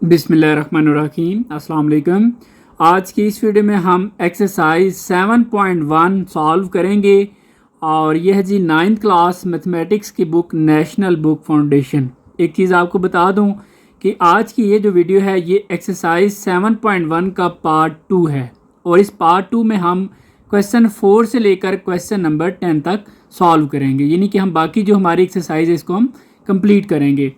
बिस्मिल्लाहिर्रहमानिर्रहीम अस्सलाम वालेकुम। आज की इस वीडियो में हम एक्सरसाइज 7.1 सॉल्व करेंगे और यह जी 9th क्लास मैथमेटिक्स की बुक नेशनल बुक फाउंडेशन। एक चीज़ आपको बता दूं कि आज की ये जो वीडियो है ये एक्सरसाइज 7.1 का पार्ट 2 है और इस पार्ट 2 में हम क्वेश्चन 4 से लेकर क्वेश्चन नंबर 10 तक सॉल्व करेंगे, यानी कि हम बाकी जो हमारी एक्सरसाइज है इसको हम कंप्लीट करेंगे।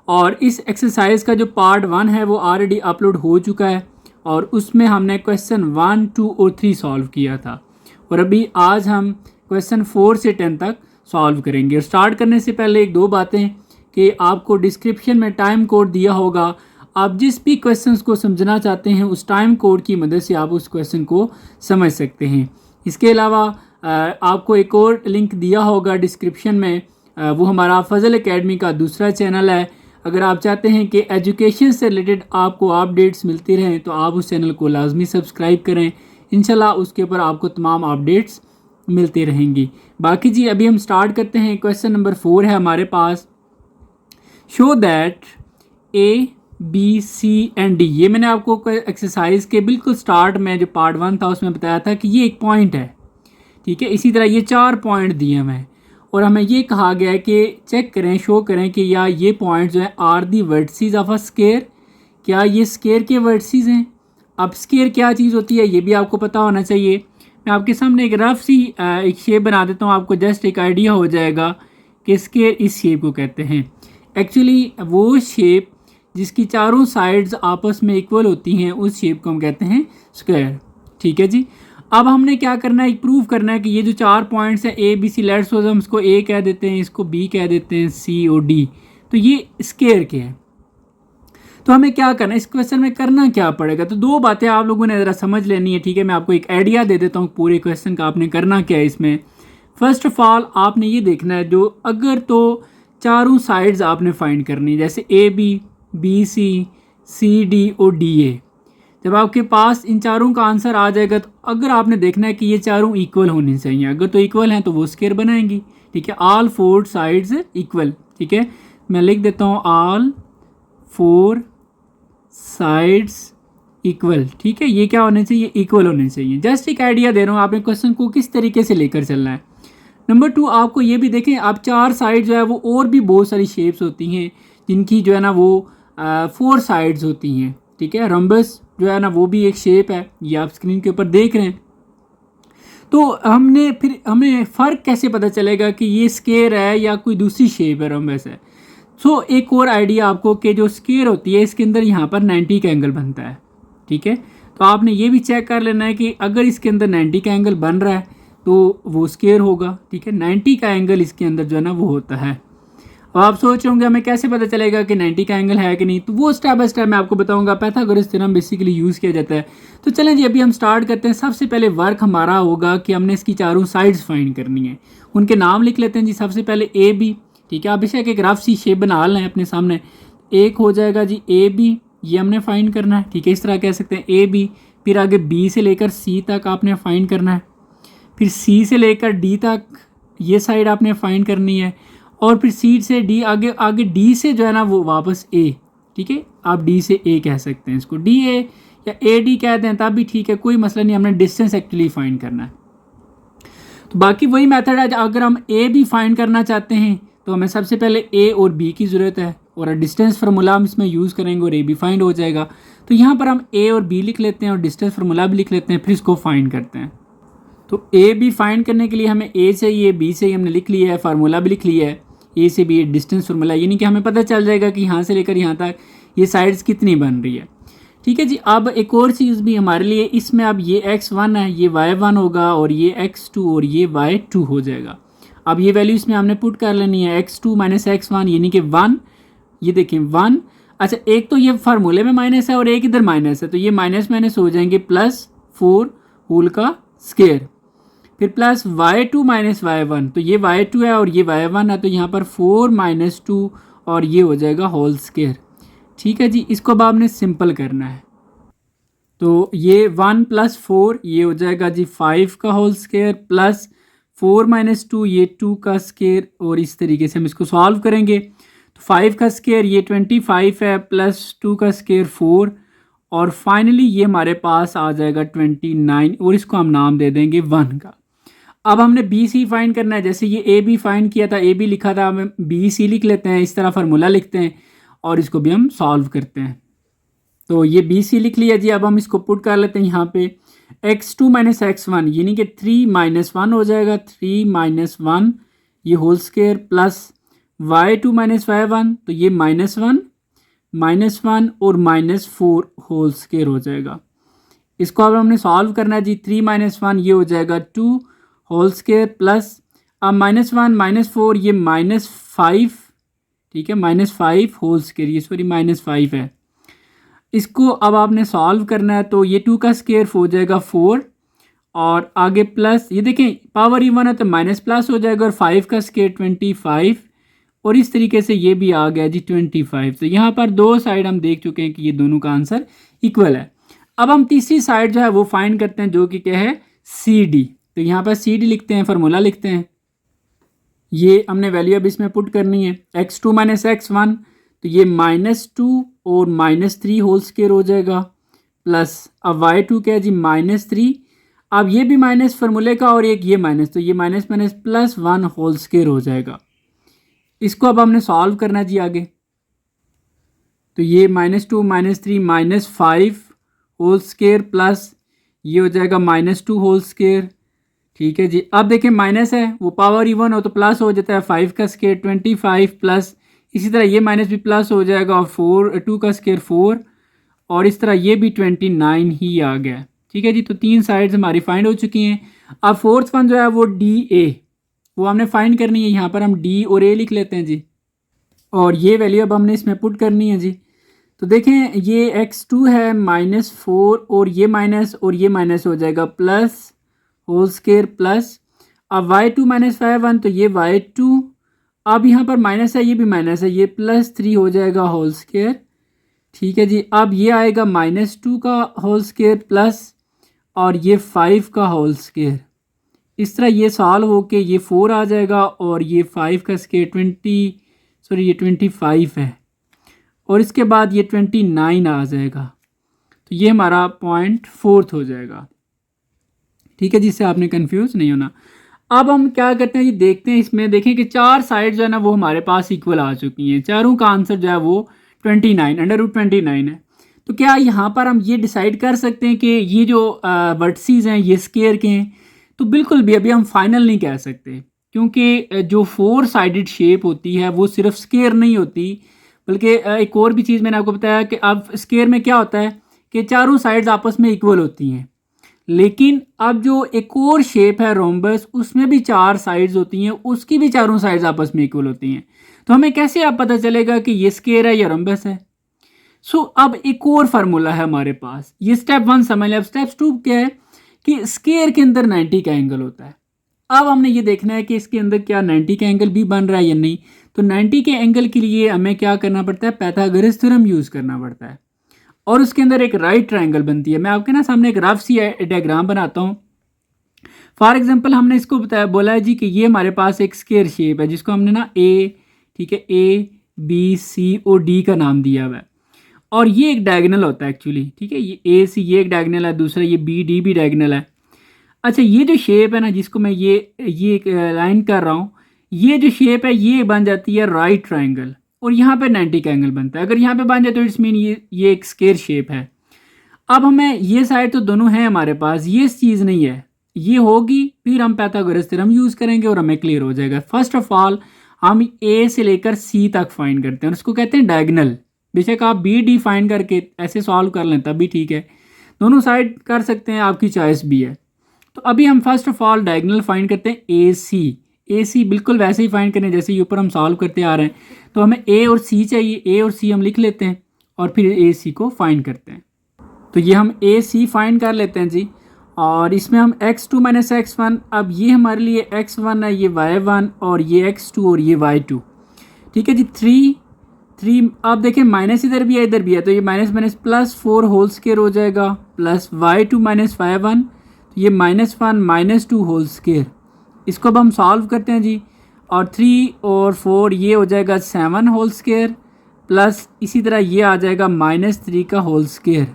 और इस एक्सरसाइज का जो पार्ट 1 है वो ऑलरेडी अपलोड हो चुका है और उसमें हमने क्वेश्चन 1, 2 और 3 सॉल्व किया था और अभी आज हम क्वेश्चन 4 से 10 तक सॉल्व करेंगे। और स्टार्ट करने से पहले एक दो बातें कि आपको डिस्क्रिप्शन में टाइम कोड दिया होगा, आप जिस भी क्वेश्चंस को समझना चाहते हैं उस टाइम कोड की मदद से आप उस क्वेश्चन को समझ सकते हैं। इसके अलावा आपको एक और लिंक दिया होगा डिस्क्रिप्शन में, वो हमारा फजल एकेडमी का दूसरा चैनल है। अगर आप चाहते हैं कि एजुकेशन से रिलेटेड आपको अपडेट्स मिलती रहें तो आप उस चैनल को लाजमी सब्सक्राइब करें, इंशाल्लाह उसके ऊपर आपको तमाम अपडेट्स मिलती रहेंगी। बाकी जी अभी हम स्टार्ट करते हैं। क्वेश्चन नंबर 4 है हमारे पास, show that A B C and D. ये मैंने आपको एक्सरसाइज के बिल्कुल स्टार्ट में जो पार्ट 1 था उसमें बताया था कि ये एक पॉइंट है, ठीक है। इसी तरह ये 4 पॉइंट दिए हुए हैं और हमें ये कहा गया है कि चेक करें, शो करें कि या ये पॉइंट जो है are the vertices of a square, क्या ये स्क्वायर के वर्टिसेस हैं। अब स्क्वायर क्या चीज़ होती है ये भी आपको पता होना चाहिए। मैं आपके सामने एक रफ सी एक शेप बना देता हूँ, आपको जस्ट एक आइडिया हो जाएगा कि स्क्वायर इस शेप को कहते हैं। एक्चुअली वो शेप जिसकी चारों साइड्स आपस में इक्वल होती हैं उस शेप को हम कहते हैं स्क्वायर, ठीक है जी। अब हमने क्या करना है, प्रूव करना है कि ये जो 4 पॉइंट्स हैं A B C, let's suppose हम इसको ए कह देते हैं, इसको बी कह देते हैं, सी और डी, तो ये स्क्वायर के हैं। तो हमें क्या करना है, इस क्वेश्चन में करना क्या पड़ेगा। तो दो बातें आप लोगों ने ज़रा समझ लेनी है, ठीक है। मैं आपको एक आइडिया दे देता हूँ पूरे क्वेश्चन का, आपने करना क्या है इसमें। फर्स्ट ऑफ ऑल आपने ये देखना है जो अगर तो चारों साइड्स आपने फाइंड करनी है, जैसे ए बी सी डी और डी ए। जब आपके पास इन चारों का आंसर आ जाएगा तो अगर आपने देखना है कि ये चारों इक्वल होनी चाहिए, अगर तो इक्वल हैं तो वो स्क्वायर बनाएंगी, ठीक है। ऑल 4 साइड्स इक्वल, ठीक है। मैं लिख देता हूँ ऑल 4 साइड्स इक्वल, ठीक है। ये क्या होने चाहिए, इक्वल होने चाहिए। जस्ट एक आइडिया दे रहा हूँ, आपने क्वेश्चन को किस तरीके से लेकर चलना है। नंबर 2 आपको ये भी देखें, आप 4 साइड जो है वो और भी बहुत सारी शेप्स होती हैं जिनकी जो है ना वो 4 साइड्स होती हैं, ठीक है। रम्बस जो है ना वो भी एक शेप है, ये आप स्क्रीन के ऊपर देख रहे हैं। तो हमें फ़र्क कैसे पता चलेगा कि ये स्क्वायर है या कोई दूसरी शेप है, रम्बस है। सो एक और आइडिया आपको कि जो स्क्वायर होती है इसके अंदर यहाँ पर 90 का एंगल बनता है, ठीक है। तो आपने ये भी चेक कर लेना है कि अगर इसके अंदर 90 का एंगल बन रहा है तो वो स्क्वायर होगा, ठीक है। 90 का एंगल इसके अंदर जो है ना वो होता है। अब आप सोच रहे होंगे हमें कैसे पता चलेगा कि 90 का एंगल है कि नहीं, तो वो स्टेप बाय स्टेप मैं आपको बताऊंगा। पाइथागोरस थ्योरम बेसिकली यूज़ किया जाता है। तो चलें जी अभी हम स्टार्ट करते हैं। सबसे पहले वर्क हमारा होगा कि हमने इसकी चारों साइड्स फाइंड करनी है, उनके नाम लिख लेते हैं जी। सबसे पहले ए बी, ठीक है। आप बेशक एक रफ सी शेप बना लें अपने सामने। एक हो जाएगा जी ए बी, ये हमने फाइंड करना है, ठीक है। इस तरह कह सकते हैं ए बी। फिर आगे बी से लेकर सी तक आपने फाइंड करना है, फिर सी से लेकर डी तक ये साइड आपने फाइंड करनी है, और फिर सी से डी, आगे डी से जो है ना वो वापस ए, ठीक है। आप डी से ए कह सकते हैं, इसको डी ए या ए डी कहते हैं तब भी ठीक है, कोई मसला नहीं। हमने डिस्टेंस एक्चुअली फाइंड करना है। तो बाकी वही मेथड है, अगर हम ए भी फाइंड करना चाहते हैं तो हमें सबसे पहले ए और बी की ज़रूरत है और डिस्टेंस फार्मूला हम इसमें यूज़ करेंगे और ए भी फाइंड हो जाएगा। तो यहाँ पर हम ए और बी लिख लेते हैं और डिस्टेंस फार्मूला भी लिख लेते हैं, फिर इसको फाइंड करते हैं। तो ए बी फाइंड करने के लिए हमें ए चाहिए, बी से हमने लिख लिया है, फार्मूला भी लिख लिया है। ए से बी डिस्टेंस फार्मूला, यानी कि हमें पता चल जाएगा कि यहाँ से लेकर यहाँ तक ये साइड्स कितनी बन रही है, ठीक है जी। अब एक और चीज़ भी हमारे लिए, इसमें अब ये x1 है, ये y1 होगा और ये x2 और ये y2 हो जाएगा। अब ये वैल्यू इसमें हमने पुट कर लेनी है, x2 माइनस x1 यानी कि 1। ये देखें 1, अच्छा एक तो ये फार्मूले में माइनस है और एक इधर माइनस है, तो ये माइनस माइनस हो जाएंगे, +4 होल का स्क्वायर, फिर प्लस y2 माइनस y1, तो ये y2 है और ये y1 है, तो यहाँ पर 4 माइनस 2 और ये हो जाएगा होल स्क्वायर, ठीक है जी। इसको अब आपने सिंपल करना है, तो ये 1 + 4 ये हो जाएगा जी 5 का होल स्क्वायर, प्लस 4 - 2 ये 2 का स्क्वायर, और इस तरीके से हम इसको सॉल्व करेंगे। तो 5 का स्केयर ये 25 है, प्लस 2 का स्केयर 4, और फाइनली ये हमारे पास आ जाएगा 29, और इसको हम नाम दे देंगे 1 का। अब हमने बी सी फाइंड करना है। जैसे ये ए बी फाइंड किया था, ए बी लिखा था, हम बी सी लिख लेते हैं, इस तरह फार्मूला लिखते हैं और इसको भी हम सॉल्व करते हैं। तो ये बी सी लिख लिया जी। अब हम इसको पुट कर लेते हैं यहाँ पे, x2 माइनस x1 यानी कि 3 माइनस 1 हो जाएगा, 3 माइनस 1 ये whole square, plus y2 minus y1 तो ये -1 और -4 होल स्केयर हो जाएगा। इसको अब हमने सॉल्व करना है जी। 3 माइनस 1 ये हो जाएगा 2 होल स्केयर, प्लस अब -1 -4 ये -5, ठीक है, -5 होल स्केयर, ये सॉरी -5 है। इसको अब आपने सॉल्व करना है, तो ये 2 का स्केयर हो जाएगा 4, और आगे प्लस, ये देखें पावर इवन है तो माइनस प्लस हो जाएगा, और 5 का स्केयर 25, और इस तरीके से ये भी आ गया जी 25। तो यहाँ पर दो साइड हम देख चुके हैं कि ये दोनों का आंसर इक्वल है। अब हम तीसरी साइड जो है वो फाइंड करते हैं, जो कि क्या है, सी डी। तो यहाँ पर सी डी लिखते हैं, फार्मूला लिखते हैं। ये हमने वैल्यू अब इसमें पुट करनी है, x2 माइनस x1 तो ये -2 और -3 होल स्केयर हो जाएगा, प्लस अब y2 क्या है जी -3, अब ये भी माइनस फार्मूले का और एक ये माइनस, तो ये minus minus plus 1 whole square हो जाएगा। इसको अब हमने सॉल्व करना है जी आगे। तो ये -2 -3 -5 होल स्केयर, प्लस ये हो जाएगा -2 होल स्केयर, ठीक है जी। अब देखें माइनस है, वो पावर इवन हो तो प्लस हो जाता है, 5 का स्केयर 25, प्लस इसी तरह ये माइनस भी प्लस हो जाएगा, और 2 का स्केयर 4, और इस तरह ये भी 29 ही आ गया, ठीक है जी। तो 3 साइड्स हमारी फाइंड हो चुकी हैं। अब फोर्थ वन जो है वो डी ए, वो हमने फाइंड करनी है। यहाँ पर हम डी और ए लिख लेते हैं जी, और ये वैल्यू अब हमने इसमें पुट करनी है जी। तो देखें ये x2 है -4, और ये माइनस हो जाएगा प्लस होल स्केयर, प्लस अब y2 माइनस y1 तो ये y2, अब यहाँ पर माइनस है, ये भी माइनस है, ये +3 हो जाएगा होल स्केयर, ठीक है जी। अब ये आएगा -2 का होल स्केयर, प्लस और ये 5 का होल स्केयर। इस तरह ये सॉल्व होके ये 4 आ जाएगा, और ये 5 का स्केयर 25 है, और इसके बाद ये 29 आ जाएगा। तो ये हमारा पॉइंट 4 हो जाएगा, ठीक है, जिससे आपने कंफ्यूज नहीं होना। अब हम क्या करते हैं जी, देखते हैं इसमें, देखें कि 4 साइड जो है ना वो हमारे पास इक्वल आ चुकी हैं। चारों का आंसर जो है वो 29 √29 है। तो क्या यहाँ पर हम ये डिसाइड कर सकते हैं कि ये जो वर्टिसेस हैं ये स्केयर के हैं? तो बिल्कुल भी अभी हम फाइनल नहीं कह सकते, क्योंकि जो 4 साइडेड शेप होती है वो सिर्फ स्केयर नहीं होती, बल्कि एक और भी चीज़ मैंने आपको बताया कि अब स्केयर में क्या होता है कि चारों साइड्स आपस में इक्वल होती हैं। लेकिन अब जो एक और शेप है रोम्बस, उसमें भी 4 साइड्स होती हैं, उसकी भी चारों साइड्स आपस में इक्वल होती हैं। तो हमें कैसे आप पता चलेगा कि ये स्केयर है या रोम्बस है? अब एक और फार्मूला है हमारे पास, ये स्टेप 1 समझ लें। अब स्टेप 2 क्या है कि स्केयर के अंदर 90 का एंगल होता है। अब हमने ये देखना है कि इसके अंदर क्या 90 का एंगल भी बन रहा है या नहीं। तो 90 के एंगल के लिए हमें क्या करना पड़ता है, पाइथागोरस थ्योरम यूज़ करना पड़ता है, और उसके अंदर एक राइट ट्रायंगल बनती है। मैं आपके ना सामने एक रफ सी डायग्राम बनाता हूँ। फॉर एग्जांपल हमने इसको बोला है जी कि ये हमारे पास एक स्केयर शेप है, जिसको हमने ना ए, ठीक है, A B C और D का नाम दिया हुआ है, और ये एक डायगोनल होता है एक्चुअली, ठीक है। ये AC ये एक डायगोनल है, दूसरा ये BD भी डायगोनल है। अच्छा, ये जो शेप है ना, जिसको मैं ये एक लाइन कर रहा हूँ, ये जो शेप है ये बन जाती है राइट ट्रायंगल, और यहाँ पे 90 का एंगल बनता है। अगर यहाँ पे बन जाए तो इट्स मीन ये एक स्केयर शेप है। अब हमें ये साइड तो दोनों हैं हमारे पास, ये चीज़ नहीं है, ये होगी, फिर हम पाइथागोरस थ्योरम यूज़ करेंगे और हमें क्लियर हो जाएगा। फर्स्ट ऑफ ऑल हम A से लेकर C तक फाइंड करते हैं, उसको कहते हैं डायगोनल। बेशक आप BD फाइंड करके ऐसे सॉल्व कर लें तब भी ठीक है, दोनों साइड कर सकते हैं, आपकी चॉइस भी है। तो अभी हम first of all diagonal find करते हैं AC बिल्कुल वैसे ही फाइंड करें जैसे ऊपर हम सॉल्व करते आ रहे हैं। तो हमें A और C चाहिए, A और C हम लिख लेते हैं और फिर AC को फाइंड करते हैं। तो ये हम AC फाइंड कर लेते हैं जी, और इसमें हम x2 माइनस x1, अब ये हमारे लिए x1 है, ये y1, और ये x2 और ये y2, ठीक है जी। 3 आप देखें माइनस इधर भी है इधर भी है, तो ये माइनस माइनस +4 होल स्केयर हो जाएगा, प्लस y2 माइनस y1, तो ये -1 -2 होल स्केयर। इसको अब हम सॉल्व करते हैं जी। और 3 और 4 ये हो जाएगा 7 होल स्क्वायर प्लस इसी तरह ये आ जाएगा -3 का होल स्क्वायर।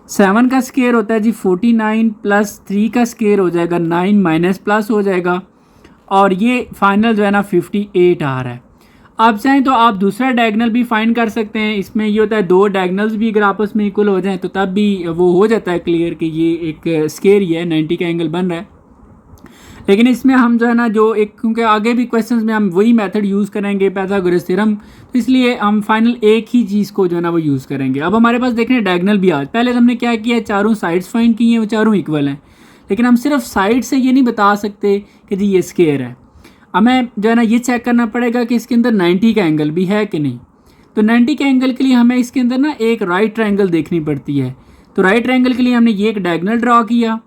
7 का स्क्वायर होता है जी 49 प्लस 3 का स्क्वायर हो जाएगा 9 माइनस प्लस हो जाएगा और ये फाइनल जो है ना 58 आ रहा है। आप चाहें तो आप दूसरा डायगनल भी फाइंड कर सकते हैं। इसमें ये होता है दो डायगनल्स भी अगर आपस में इक्वल हो जाएं तो तब भी वो हो जाता है क्लियर कि ये एक स्क्वायर ही है, 90 का एंगल बन रहा है। लेकिन इसमें हम जो है ना जो एक क्योंकि आगे भी क्वेश्चंस में हम वही मेथड यूज़ करेंगे पाइथागोरस थ्योरम, तो इसलिए हम फाइनल एक ही चीज़ को जो है ना वो यूज़ करेंगे। अब हमारे पास देख रहे हैं डायगनल भी आज पहले हमने क्या किया है, चारों साइड्स फाइंड की हैं, वो चारों इक्वल हैं। लेकिन हम सिर्फ साइड से ये नहीं बता सकते कि जी ये स्क्वायर है, हमें जो है ना ये चेक करना पड़ेगा कि इसके अंदर 90 का एंगल भी है कि नहीं। तो 90 के एंगल के लिए हमें इसके अंदर ना एक राइट ट्रायंगल देखनी पड़ती है। तो राइट ट्रायंगल के लिए हमने ये एक डायगोनल ड्रॉ किया।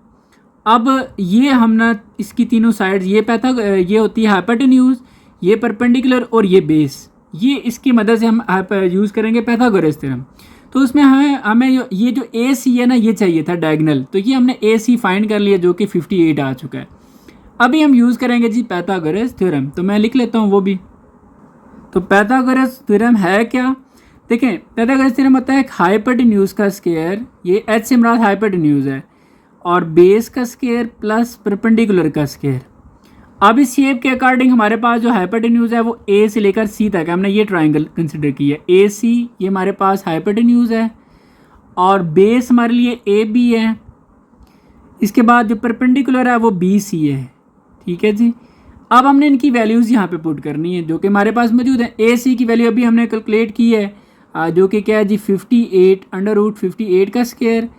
अब ये हम ना इसकी तीनों साइड्स ये होती है हाइपोटेन्यूज, ये परपेंडिकुलर और ये बेस, ये इसकी मदद से हम यूज़ करेंगे पाइथागोरस थ्योरम। तो उसमें हमें ये जो ए सी है ना ये चाहिए था डायगोनल, तो ये हमने ए सी फाइंड कर लिया जो कि 58 आ चुका है। अभी हम यूज़ करेंगे जी पाइथागोरस थ्योरम, तो मैं लिख लेता हूँ वो भी। तो पाइथागोरस थ्योरम है क्या, देखें पाइथागोरस थ्योरम होता है एक हाइपोटेन्यूज का स्क्वायर, ये एच से मराद हाइपोटेन्यूज है, और बेस का स्क्वायर प्लस परपेंडिकुलर का स्क्वायर। अब इस शेप के अकॉर्डिंग हमारे पास जो हाइपोटेन्यूज है वो ए से लेकर सी तक है, हमने ये ट्राइंगल कंसिडर किया है। ए सी ये हमारे पास हाइपोटेन्यूज है और बेस हमारे लिए ए बी है। इसके बाद जो परपेंडिकुलर है वो बी सी है, ठीक है जी। अब हमने इनकी वैल्यूज़ यहाँ पे पुट करनी है जो कि हमारे पास मौजूद है। ए सी की वैल्यू अभी हमने कैलकुलेट की है जो कि क्या है जी 58 √58 का स्क्वायर,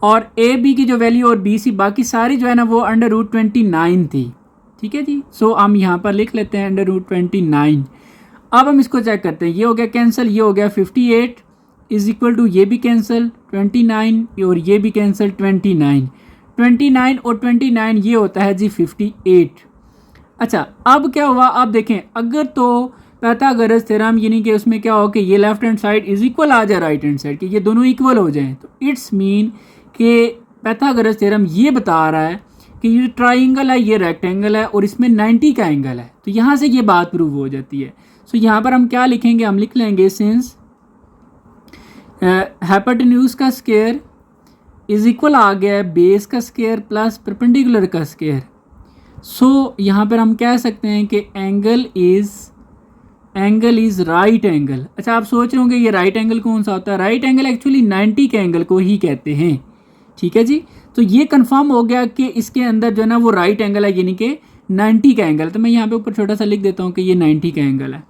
और ए बी की जो वैल्यू और बी सी बाकी सारी जो है ना वो √29 थी, ठीक है जी। सो हम यहाँ पर लिख लेते हैं √29। अब हम इसको चेक करते हैं, ये हो गया कैंसिल, ये हो गया 58 इज इक्वल टू ये भी कैंसिल 29 और ये भी कैंसिल 29 और 29 ये होता है जी 58। अच्छा अब क्या हुआ, अब देखें अगर तो पाइथागोरस थ्योरम यानी कि उसमें क्या हो कि ये left hand side is equal आ जाए राइट हैंड साइड कि ये दोनों इक्वल हो जाएं, तो इट्स मीन कि पाइथागोरस थ्योरम ये बता रहा है कि ये ट्राइंगल है ये रेक्टेंगल है और इसमें 90 का एंगल है, तो यहाँ से ये बात प्रूव हो जाती है। सो यहाँ पर हम क्या लिखेंगे, हम लिख लेंगे सिंस हाइपोटेन्यूज का स्क्वायर इज इक्वल आ गया है बेस का स्क्वायर प्लस परपेंडिकुलर का स्क्वायर। सो यहाँ पर हम कह सकते हैं कि एंगल इज़ राइट एंगल। अच्छा आप सोच रहे होंगे ये राइट एंगल कौन सा होता है, राइट एंगल एक्चुअली 90 के एंगल को ही कहते हैं, ठीक है जी। तो ये कंफर्म हो गया कि इसके अंदर जो है ना वो राइट एंगल है यानी कि 90 का एंगल। तो मैं यहाँ पे ऊपर छोटा सा लिख देता हूँ कि ये 90 का एंगल है।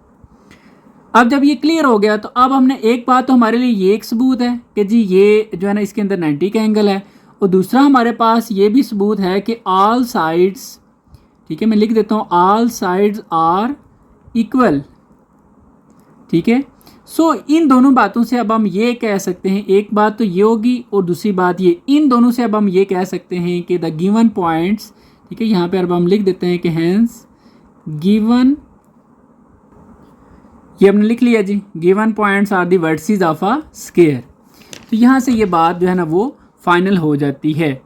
अब जब ये क्लियर हो गया तो अब हमने एक बात तो हमारे लिए ये एक सबूत है कि जी ये जो है ना इसके अंदर 90 का एंगल है, और दूसरा हमारे पास ये भी सबूत है कि ऑल साइड्स, ठीक है मैं लिख देता हूँ ऑल साइड्स आर इक्वल, ठीक है। सो इन दोनों बातों से अब हम ये कह सकते हैं, एक बात तो ये होगी और दूसरी बात ये, इन दोनों से अब हम ये कह सकते हैं कि द गिवन पॉइंट्स, ठीक है यहाँ पे अब हम लिख देते हैं कि हैंस गिवन, ये हमने लिख लिया जी, given points are the vertices of a square. तो यहाँ से ये बात जो है ना वो फाइनल हो जाती है।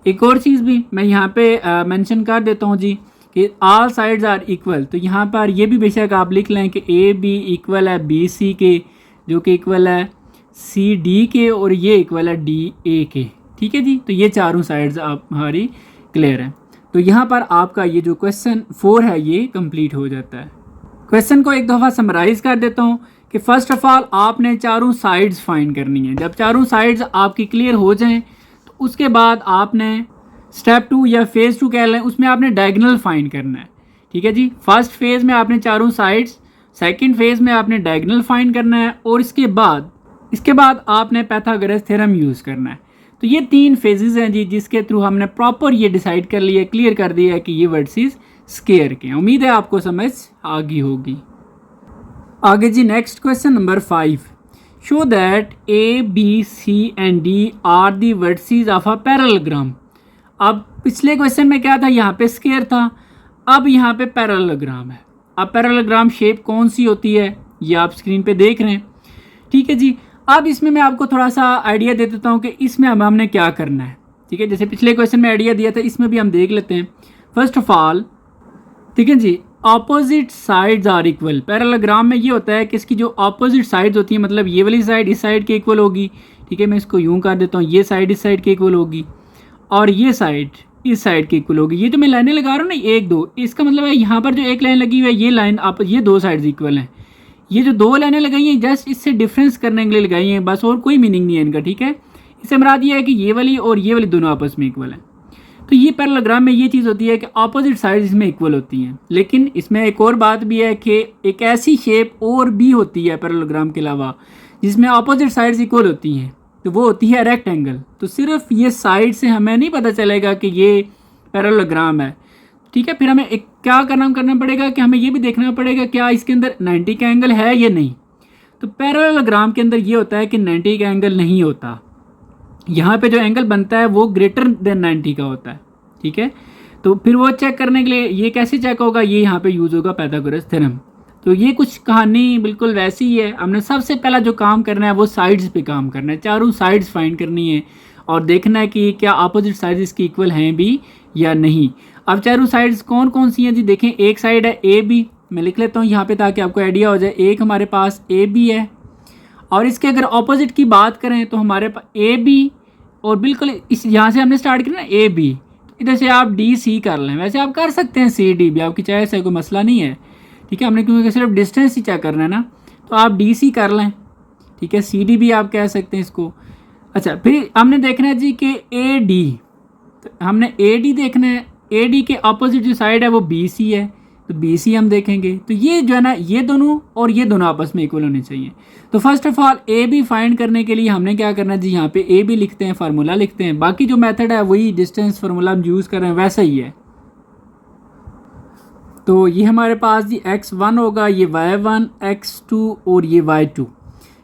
एक और चीज़ भी मैं यहाँ पे मेंशन कर देता हूँ जी कि ऑल साइड्स आर इक्वल, तो यहाँ पर ये भी बेशक आप लिख लें कि ए बी इक्वल है बी सी के, जो कि इक्वल है सी डी के, और ये इक्वल है डी ए के, ठीक है जी। तो ये चारों साइड्स आप हमारी क्लियर है। तो यहाँ पर आपका ये जो क्वेश्चन 4 है ये कंप्लीट हो जाता है। क्वेश्चन को एक दफ़ा समराइज कर देता हूँ कि फ़र्स्ट ऑफ ऑल आपने चारों साइड्स फाइंड करनी है। जब चारों साइड्स आपकी क्लियर हो जाएं तो उसके बाद आपने स्टेप 2 या फेज़ 2 कह लें, उसमें आपने डायगोनल फाइंड करना है, ठीक है जी। फर्स्ट फेज़ में आपने चारों साइड्स, सेकंड फेज़ में आपने डायगोनल फाइंड करना है, और इसके बाद आपने पाइथागोरस थ्योरम यूज़ करना है। तो ये 3 फेजेस हैं जी जिसके थ्रू हमने प्रॉपर ये डिसाइड कर लिया, क्लियर कर दिया है कि ये वर्टिसेस स्क्वायर के। उम्मीद है आपको समझ आ गई होगी। आगे जी next question number 5, show that A B C and D are the vertices of a parallelogram. अब पिछले क्वेश्चन में क्या था, यहाँ पे स्क्वायर था, अब यहाँ पे पैरेललोग्राम है। अब पैरेललोग्राम शेप कौन सी होती है ये आप स्क्रीन पे देख रहे हैं, ठीक है जी। अब इसमें मैं आपको थोड़ा सा आइडिया दे देता हूँ कि इसमें हमने क्या करना है, ठीक है। जैसे पिछले क्वेश्चन में आइडिया दिया था, इसमें भी हम देख लेते हैं। फर्स्ट ऑफ ऑल, ठीक है जी, opposite sides are equal. Parallelogram में ये होता है कि इसकी जो ऑपोजिट साइड्स होती हैं, मतलब ये वाली साइड इस साइड के इक्वल होगी, ठीक है, मैं इसको यूं कर देता हूँ, ये साइड इस साइड के इक्वल होगी और ये साइड इस साइड की इक्वल होगी। ये जो मैं लाइनें लगा रहा हूँ ना, एक दो, इसका मतलब है यहाँ पर जो एक लाइन लगी हुई है, ये लाइन आप, ये दो साइड्स इक्वल हैं। ये जो दो लाइनें लगाई हैं जस्ट इससे डिफरेंस करने के लिए लगाई हैं बस, और कोई मीनिंग नहीं है इनका, ठीक है। इससे मुराद ये है कि ये वाली और ये वाली दोनों आपस में इक्वल हैं। तो ये पैरेललोग्राम में ये चीज़ होती है कि अपोजिट साइड्स इसमें इक्वल होती हैं। लेकिन इसमें एक और बात भी है कि एक ऐसी शेप और भी होती है पैरेललोग्राम के अलावा जिसमें अपोजिट साइड्स इक्वल होती हैं, तो वो होती है रेक्टेंगल। तो सिर्फ ये साइड से हमें नहीं पता चलेगा कि ये पैरेललोग्राम है, ठीक है। फिर हमें एक क्या करना पड़ेगा कि हमें ये भी देखना पड़ेगा क्या इसके अंदर 90 का एंगल है या नहीं। तो पैरेललोग्राम के अंदर ये होता है कि 90 का एंगल नहीं होता, यहाँ पे जो एंगल बनता है वो ग्रेटर देन 90 का होता है, ठीक है। तो फिर वो चेक करने के लिए ये कैसे चेक होगा, ये यहाँ पे यूज़ होगा पाइथागोरस थ्योरम। तो ये कुछ कहानी बिल्कुल वैसी ही है। हमने सबसे पहला जो काम करना है वो साइड्स पे काम करना है, चारों साइड्स फाइंड करनी है और देखना है कि क्या अपोजिट साइड्स इसकी इक्वल हैं भी या नहीं। अब चारों साइड्स कौन कौन सी हैं जी, देखें, एक साइड है ए बी, मैं लिख लेता हूँ यहाँ पे ताकि आपको आइडिया हो जाए। एक हमारे पास ए बी है और इसके अगर ऑपोजिट की बात करें तो हमारे पास ए बी और बिल्कुल इस यहाँ से हमने स्टार्ट किया ना ए बी, इधर से आप डी सी कर लें। वैसे आप कर सकते हैं सी डी भी, आपकी चॉइस है, कोई मसला नहीं है, ठीक है। हमने क्योंकि सिर्फ डिस्टेंस ही चेक करना है ना, तो आप डी सी कर लें, ठीक है। सी डी भी आप कह सकते हैं इसको। अच्छा, फिर हमने देखना है जी कि ए डी, तो हमने ए डी देखना है। ए डी के अपोजिट जो साइड है वो बी सी है, तो बी सी हम देखेंगे। तो ये जो है ना, ये दोनों और ये दोनों आपस में इक्वल होने चाहिए। तो first of all A B find करने के लिए हमने क्या करना है जी, यहाँ पे ए बी लिखते हैं, फार्मूला लिखते हैं। बाकी जो मेथड है वही डिस्टेंस फार्मूला हम यूज़ कर रहे हैं वैसा ही है। तो ये हमारे पास जी x1 होगा, ये y1, x2 और ये y2।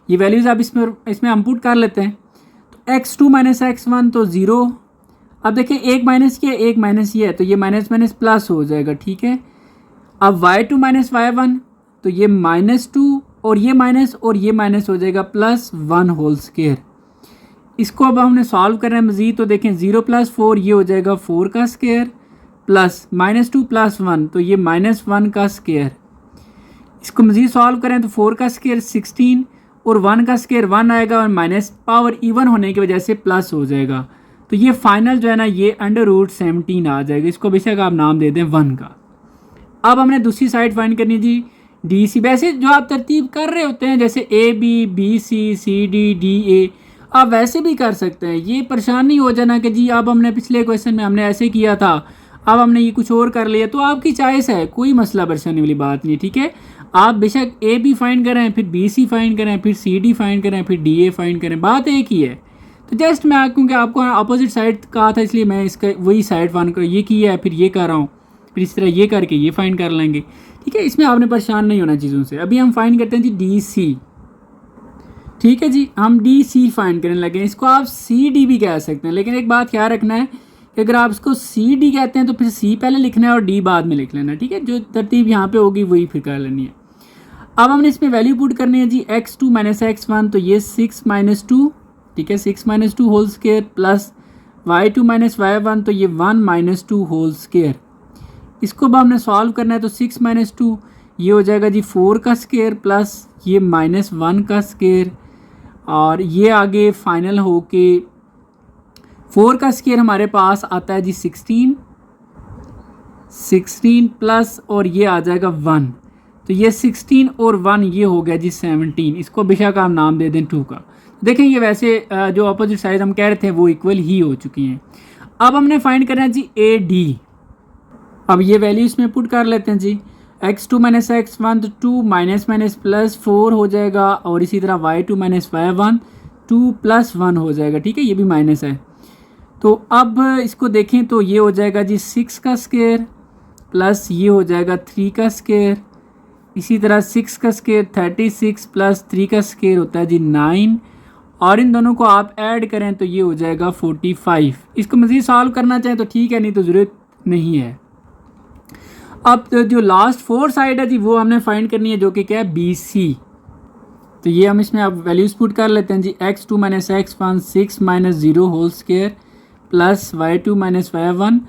ये वैल्यूज़ आप इसमें हम पुट कर लेते हैं। तो x2 माइनस x1 तो 0। अब देखिए एक माइनस ये एक माइनस ये है, तो ये माइनस माइनस प्लस हो जाएगा, ठीक है। अब y2 माइनस y1 तो ये -2 और ये माइनस हो जाएगा +1 होल स्क्वायर। इसको अब हमने सॉल्व करना है मज़ीद। तो देखें 0 + 4 ये हो जाएगा 4 का स्क्वायर प्लस -2 + 1 तो ये -1 का स्क्वायर। इसको मज़ीद सॉल्व करें तो 4 का स्क्वायर 16 और 1 का स्क्वायर 1 आएगा और माइनस पावर इवन होने की वजह से प्लस हो जाएगा। तो ये फाइनल जो है ना, ये √17 आ जाएगा। इसको बेशक आप नाम दे दें 1 का। अब हमने दूसरी साइड फाइंड करनी जी, डी सी। वैसे जो आप तरतीब कर रहे होते हैं जैसे A B, B C, C D, D A, आप वैसे भी कर सकते हैं। ये परेशान नहीं हो जाना कि जी अब हमने पिछले क्वेश्चन में हमने ऐसे किया था, अब हमने ये कुछ और कर लिया। तो आपकी चॉइस है, कोई मसला परेशानी वाली बात नहीं, ठीक है। आप बेशक ए बी फाइंड करें, फिर बी सी फाइंड करें, फिर सी डी फाइंड करें, फिर डी ए फाइंड करें, बात एक ही है। तो जस्ट मैं क्योंकि आपको अपोजिट साइड कहा था इसलिए मैं इसका वही साइड फाइंड कर ये किया है, फिर ये कर रहा हूँ, फिर इस तरह ये करके ये फाइंड कर लेंगे, ठीक है। इसमें आपने परेशान नहीं होना चीज़ों से। अभी हम फाइंड करते हैं जी डी सी, ठीक है जी। हम डी सी फाइंड करने लगे। इसको आप सी डी भी कह सकते हैं, लेकिन एक बात ख्याल रखना है कि अगर आप इसको सी डी कहते हैं तो फिर सी पहले लिखना है और डी बाद में लिख लेना, ठीक है। जो तरतीब यहाँ पे होगी वही फिर कर लेनी है। अब हमने इसमें वैल्यू पुट करनी है जी, x2 माइनस x1 तो ये 6 - 2, ठीक है, 6 - 2 whole square plus y2 minus y1 तो ये 1 - 2 होल स्क्वायर। इसको अब हमने सॉल्व करना है। तो 6 - 2 ये हो जाएगा जी 4 का स्क्वायर प्लस ये -1 का स्क्वायर और ये आगे फाइनल हो के 4 का स्क्वायर हमारे पास आता है जी 16 प्लस और ये आ जाएगा 1, तो ये 16 और 1 ये हो गया जी 17। इसको बेशक आप नाम दे दें 2 का। देखें ये वैसे जो अपोजिट साइड हम कह रहे थे वो इक्वल ही हो चुकी हैं। अब हमने फाइंड करना है जी ए डी। अब ये वैल्यू इसमें पुट कर लेते हैं जी, x2 माइनस x1 तो 2 माइनस प्लस 4 हो जाएगा और इसी तरह y2 माइनस y1 2 + 1 हो जाएगा, ठीक है, ये भी माइनस है। तो अब इसको देखें तो ये हो जाएगा जी 6 का स्क्वायर प्लस ये हो जाएगा 3 का स्क्वायर, इसी तरह 6 का स्क्वायर 36 प्लस 3 का स्क्वायर होता है जी 9 और इन दोनों को आप ऐड करें तो ये हो जाएगा 45। इसको मज़ीद सॉल्व करना चाहें तो ठीक है, नहीं तो ज़रूरत नहीं है। अब जो लास्ट 4 साइड है जी वो हमने फाइंड करनी है, जो कि क्या है बी सी। तो ये हम इसमें अब वैल्यूज़ पुट कर लेते हैं जी, x2 minus x1 6 - 0 whole square plus y2 minus y1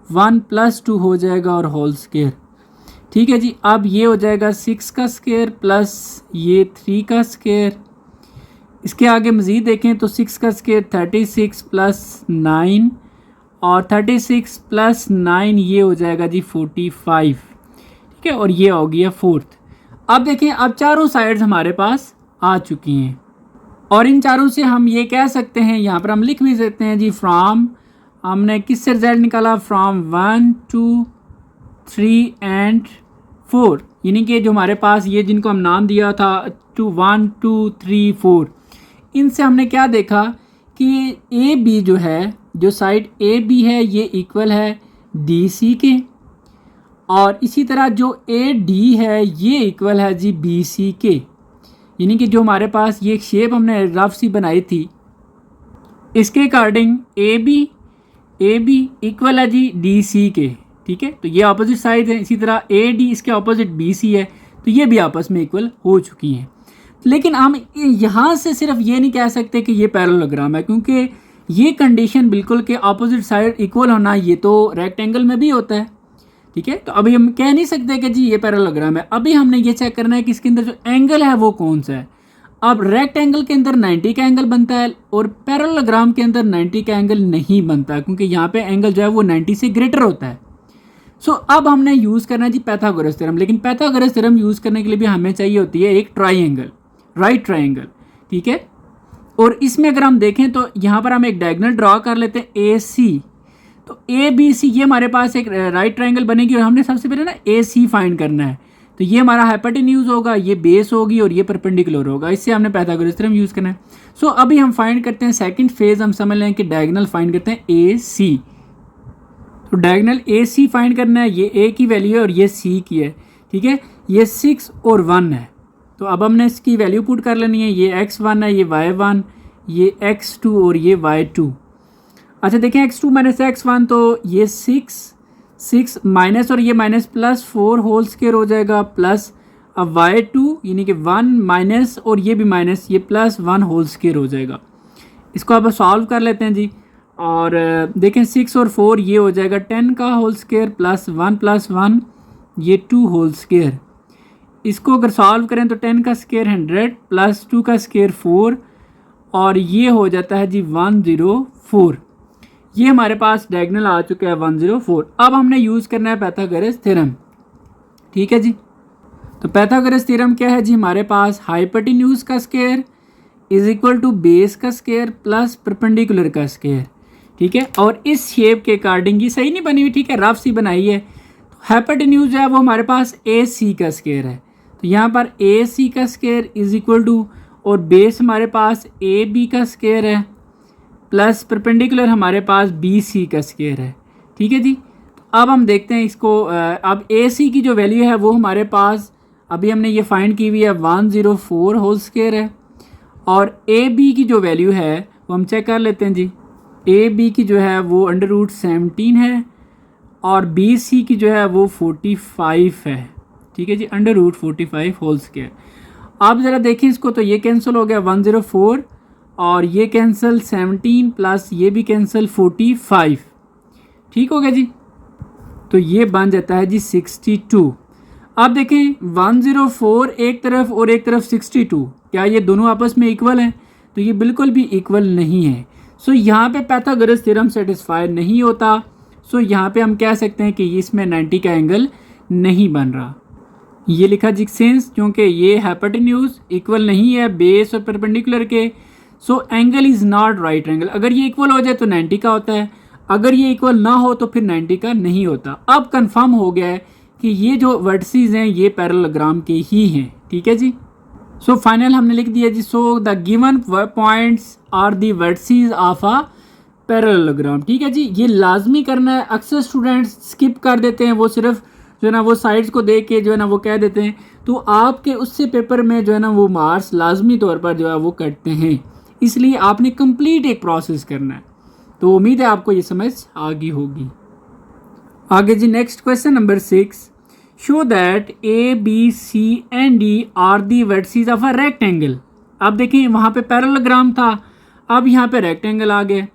1 + 2 हो जाएगा और होल स्क्वायर। ठीक है जी। अब ये हो जाएगा 6 का स्क्वायर प्लस ये 3 का स्क्वायर। इसके आगे मज़ीद देखें तो 6 का स्क्वायर 36 प्लस 9 और 36 प्लस 9 ये हो जाएगा जी 45। ठीक है, और ये हो गया फोर्थ। अब देखें, अब चारों साइड्स हमारे पास आ चुकी हैं और इन चारों से हम ये कह सकते हैं, यहाँ पर हम लिख भी सकते हैं जी फ्रॉम, हमने किससे रिजल्ट निकाला, फ्रॉम 1 2 3 एंड 4, यानी कि जो हमारे पास ये जिनको हम नाम दिया था 1 2 3 4, इनसे हमने क्या देखा कि ए बी जो है, जो साइड ए बी है ये इक्वल है डी सी के, और इसी तरह जो ए डी है ये इक्वल है जी बी सी के। यानी कि जो हमारे पास ये शेप हमने रफ सी बनाई थी, इसके अकॉर्डिंग ए बी इक्वल है जी डी सी के। ठीक है, तो ये अपोजिट साइड है। इसी तरह ए डी इसके अपोजिट बी सी है, तो ये भी आपस में इक्वल हो चुकी हैं। लेकिन हम यहाँ से सिर्फ ये नहीं कह सकते कि ये पैरेललोग्राम है, क्योंकि ये कंडीशन बिल्कुल के अपोजिट साइड इक्वल होना ये तो रेक्टेंगल में भी होता है। ठीक है, तो अभी हम कह नहीं सकते कि जी ये पैरेललोग्राम है। अभी हमने ये चेक करना है कि इसके अंदर जो एंगल है वो कौन सा है। अब रेक्टेंगल के अंदर 90 का एंगल बनता है और पैरेललोग्राम के अंदर 90 का एंगल नहीं बनता, क्योंकि यहाँ पे एंगल जो है वो 90 से ग्रेटर होता है। सो अब हमने यूज़ करना है जी पाइथागोरस थ्योरम। लेकिन पाइथागोरस थ्योरम यूज़ करने के लिए भी हमें चाहिए होती है एक ट्राइंगल, राइट ट्राइंगल। ठीक है, और इसमें अगर हम देखें तो यहाँ पर हम एक डायगोनल ड्रॉ कर लेते हैं ए सी। तो ए बी सी ये हमारे पास एक राइट ट्राइंगल बनेगी और हमने सबसे पहले ना ए सी फाइंड करना है। तो ये हमारा हाइपोटेन्यूज होगा, ये बेस होगी और ये परपेंडिकुलर होगा। इससे हमने पाइथागोरस थ्योरम यूज़ करना है। सो अभी हम फाइंड करते हैं सेकंड फेज, हम समझ लें कि डायगोनल फाइंड करते हैं ए सी। तो डायगोनल ए सी फाइंड करना है, ये ए की वैल्यू है और ये सी की है। ठीक है, ये 6 और 1 है। तो अब हमने इसकी वैल्यू पुट कर लेनी है। ये x1 है, ये y1, ये x2 और ये y2। अच्छा देखें, x2 माइनस x1, तो ये 6 माइनस और ये माइनस प्लस 4 होल स्क्वायर हो जाएगा, प्लस अब y2 यानी कि 1 माइनस और ये भी माइनस, ये प्लस 1 होल स्क्वायर हो जाएगा। इसको अब सॉल्व कर लेते हैं जी। और देखें 6 और 4 ये हो जाएगा 10 का होल स्क्वायर प्लस 1 ये 2 होल स्क्वायर। इसको अगर सॉल्व करें तो 10 का स्क्वायर 100 प्लस 2 का स्क्वायर 4 और ये हो जाता है जी 104। ये हमारे पास डायगोनल आ चुका है 104। अब हमने यूज़ करना है पाइथागोरस थ्योरम। ठीक है जी, तो पाइथागोरस थ्योरम क्या है जी, हमारे पास हाइपोटेन्यूज का square is equal to base का स्क्वायर प्लस परपेंडिकुलर का स्क्वायर। ठीक है, और इस शेप के अकॉर्डिंग ये सही नहीं बनी हुई, ठीक है, रफ सी बनाई है। तो हाइपोटेन्यूज जो है वो हमारे पास ए सी का स्क्वायर है, तो यहाँ पर ए सी का स्क्वायर इज इक्वल टू, और बेस हमारे पास ए बी का स्क्वायर है प्लस परपेंडिकुलर हमारे पास बी सी का स्क्वायर है। ठीक है जी, अब हम देखते हैं इसको। अब ए सी की जो वैल्यू है वो हमारे पास अभी हमने ये फाइंड की हुई है 104 होल स्क्वायर है, और ए बी की जो वैल्यू है वो हम चेक कर लेते हैं जी। ए बी की जो है वो √17 है और बी सी की जो है वो 45 है। ठीक है जी, √45 होल स्क्वायर। आप ज़रा देखें इसको, तो ये कैंसिल हो गया 104 और ये कैंसिल 17 प्लस ये भी कैंसिल 45। ठीक हो गया जी, तो ये बन जाता है जी 62। अब देखें 104 एक तरफ और एक तरफ 62, क्या ये दोनों आपस में इक्वल हैं? तो ये बिल्कुल भी इक्वल नहीं है। सो यहाँ पे पाइथागोरस थ्योरम सेटिस्फाई नहीं होता। सो यहाँ पे हम कह सकते हैं कि इसमें 90 का एंगल नहीं बन रहा। ये लिखा जी सिंस, क्योंकि ये हाइपोटेन्यूज इक्वल नहीं है बेस और परपेंडिकुलर के, सो angle is not right angle. अगर ये इक्वल हो जाए तो 90 का होता है, अगर ये इक्वल ना हो तो फिर 90 का नहीं होता। अब कंफर्म हो गया है कि ये जो वर्टिसेस हैं ये पैरेललोग्राम के ही हैं। ठीक है जी, सो फाइनल हमने लिख दिया जी। So the given points are the vertices of a parallelogram. ठीक है जी, ये लाजमी करना है। अक्सर स्टूडेंट्स स्किप कर देते हैं, वो सिर्फ जो है ना वो साइड्स को देख के जो है ना वो कह देते हैं, तो आपके उससे पेपर में जो है ना वो मार्क्स लाजमी तौर पर जो है वो कटते हैं। इसलिए आपने कंप्लीट एक प्रोसेस करना है। तो उम्मीद है आपको ये समझ आ गई होगी। आगे जी next question number 6, show that A B C and D are the vertices of a rectangle. अब देखें वहाँ पे पैरेललोग्राम था, अब यहाँ पे रेक्टेंगल आ गया।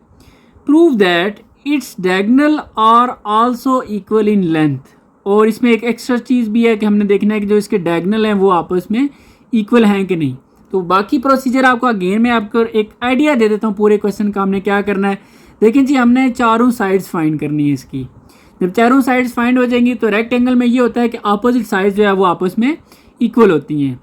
Prove that it's diagonal are also equal in length. और इसमें एक एक्स्ट्रा चीज़ भी है कि हमने देखना है कि जो इसके डायगोनल हैं वो आपस में इक्वल हैं कि नहीं। तो बाकी प्रोसीजर आपको अगेन मैं आपको एक आइडिया दे देता हूँ पूरे क्वेश्चन का हमने क्या करना है। देखें जी, हमने चारों साइड्स फाइंड करनी है इसकी। जब चारों साइड्स फाइंड हो जाएंगी तो रेक्टेंगल में ये होता है कि अपोजिट साइड्स जो है वो आपस में इक्वल होती हैं,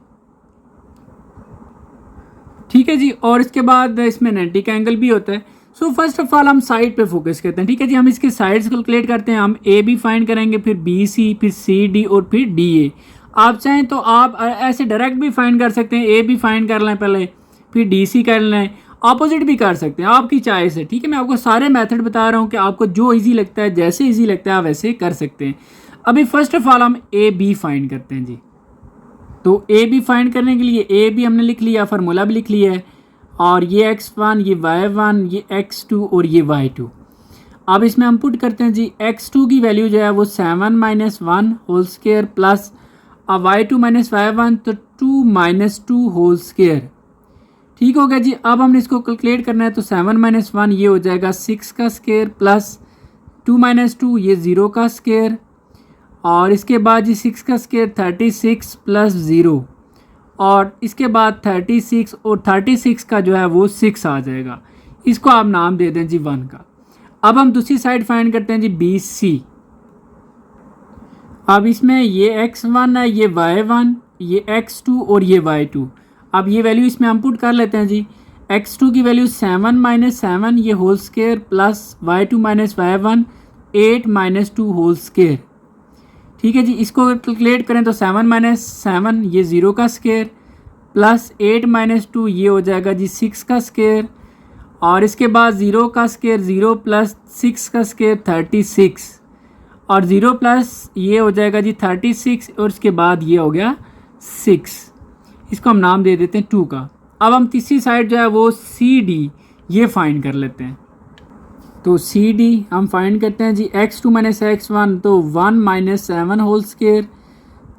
ठीक है जी। और इसके बाद इसमें 90 का एंगल भी होता है। सो फर्स्ट ऑफ ऑल हम साइड पे फोकस करते हैं, ठीक है जी। हम इसके साइड्स कैलकुलेट करते हैं। हम ए बी फाइंड करेंगे, फिर बी सी, फिर सी डी और फिर डी ए। आप चाहें तो आप ऐसे डायरेक्ट भी फाइंड कर सकते हैं, ए बी फाइंड कर लें पहले, फिर डी सी कर लें, ऑपोजिट भी कर सकते हैं, आपकी चॉइस है, ठीक है। मैं आपको सारे मेथड बता रहा हूँ कि आपको जो ईजी लगता है, जैसे ईजी लगता है आप वैसे कर सकते हैं। अभी फर्स्ट ऑफ ऑल हम ए बी फाइंड करते हैं जी। तो ए बी फाइंड करने के लिए ए बी हमने लिख लिया, फार्मूला भी लिख लिया है, और ये x1, ये y1, ये x2 और ये y2। अब इसमें हम पुट करते हैं जी, x2 की वैल्यू जो है वो 7 - 1 whole square plus y2 - y1 तो 2 - 2 होल स्क्वायर, ठीक हो गया जी। अब हमने इसको कैलकुलेट करना है, तो 7 - 1 ये हो जाएगा 6 का स्क्वायर प्लस 2 - 2 ये 0 का स्क्वायर, और इसके बाद जी 6 का स्क्वायर 36 प्लस 0, और इसके बाद 36 और 36 का जो है वो 6 आ जाएगा। इसको आप नाम दे दें जी 1 का। अब हम दूसरी साइड फाइंड करते हैं जी बी सी। अब इसमें ये x1 है, ये y1, ये x2 और ये y2। अब ये वैल्यू इसमें हम पुट कर लेते हैं जी। x2 की वैल्यू 7 - 7 ये whole square plus y2 - y1 8 - 2 whole square, ठीक है जी। इसको कैलकुलेट करें तो 7 - 7 ये 0 का स्क्वायर प्लस 8 - 2 ये हो जाएगा जी 6 का स्क्वायर, और इसके बाद 0 का स्क्वायर 0 प्लस 6 का स्क्वायर 36, और 0 प्लस ये हो जाएगा जी 36, और इसके बाद ये हो गया 6। इसको हम नाम दे देते हैं 2 का। अब हम तीसरी साइड जो है वो सी डी ये फाइंड कर लेते हैं। तो सी डी हम फाइंड करते हैं जी, x2 - x1 तो 1 - 7 whole square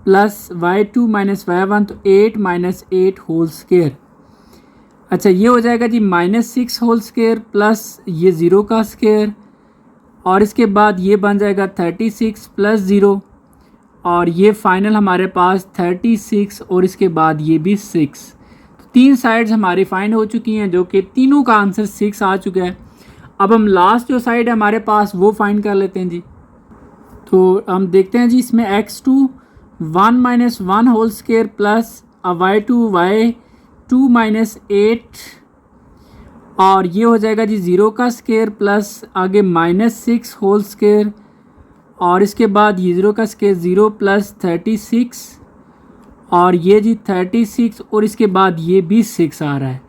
plus y2 - y1 तो 8 - 8 होल स्क्वायर। अच्छा, ये हो जाएगा जी -6 होल स्क्वायर प्लस ये 0 का स्क्वायर, और इसके बाद ये बन जाएगा 36 प्लस 0, और ये फाइनल हमारे पास 36 और इसके बाद ये भी 6। तीन साइड्स हमारी फाइंड हो चुकी हैं, जो कि तीनों का आंसर 6 आ चुका है। अब हम लास्ट जो साइड है हमारे पास वो फाइंड कर लेते हैं जी। तो हम देखते हैं जी, इसमें x2 1 - 1 whole square plus y2 y2 - 8, और ये हो जाएगा जी 0 का स्क्वायर प्लस आगे -6 होल स्क्वायर, और इसके बाद ये 0 का स्क्वायर 0 प्लस 36, और ये जी 36, और इसके बाद ये भी 6 आ रहा है।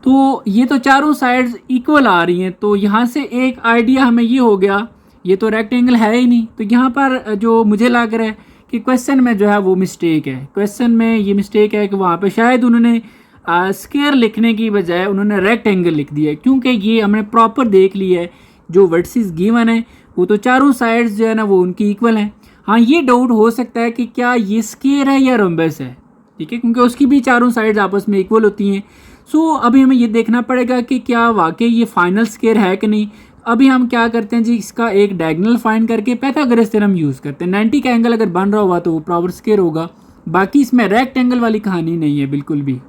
तो ये तो चारों साइड्स इक्वल आ रही हैं। तो यहाँ से एक आइडिया हमें ये हो गया, ये तो रेक्टेंगल है ही नहीं। तो यहाँ पर जो मुझे लग रहा है कि क्वेश्चन में जो है वो मिस्टेक है। क्वेश्चन में ये मिस्टेक है कि वहाँ पे शायद उन्होंने स्क्वायर लिखने की बजाय उन्होंने रेक्टेंगल लिख दिया है, क्योंकि ये हमने प्रॉपर देख लिया है जो वर्टिसेस गिवन है वो तो चारों साइड्स जो है ना वो उनकी इक्वल हैं। हाँ, ये डाउट हो सकता है कि क्या ये स्क्वायर है या रोम्बस है, ठीक है, क्योंकि उसकी भी चारों साइड्स आपस में इक्वल होती हैं। सो अभी हमें ये देखना पड़ेगा कि क्या वाकई ये फाइनल स्क्वायर है कि नहीं। अभी हम क्या करते हैं जी, इसका एक डायगोनल फाइंड करके पाइथागोरस थ्योरम यूज़ करते हैं। 90 का एंगल अगर बन रहा होगा तो वो प्रॉपर स्क्वायर होगा। बाकी इसमें रेक्टेंगल वाली कहानी नहीं है बिल्कुल भी,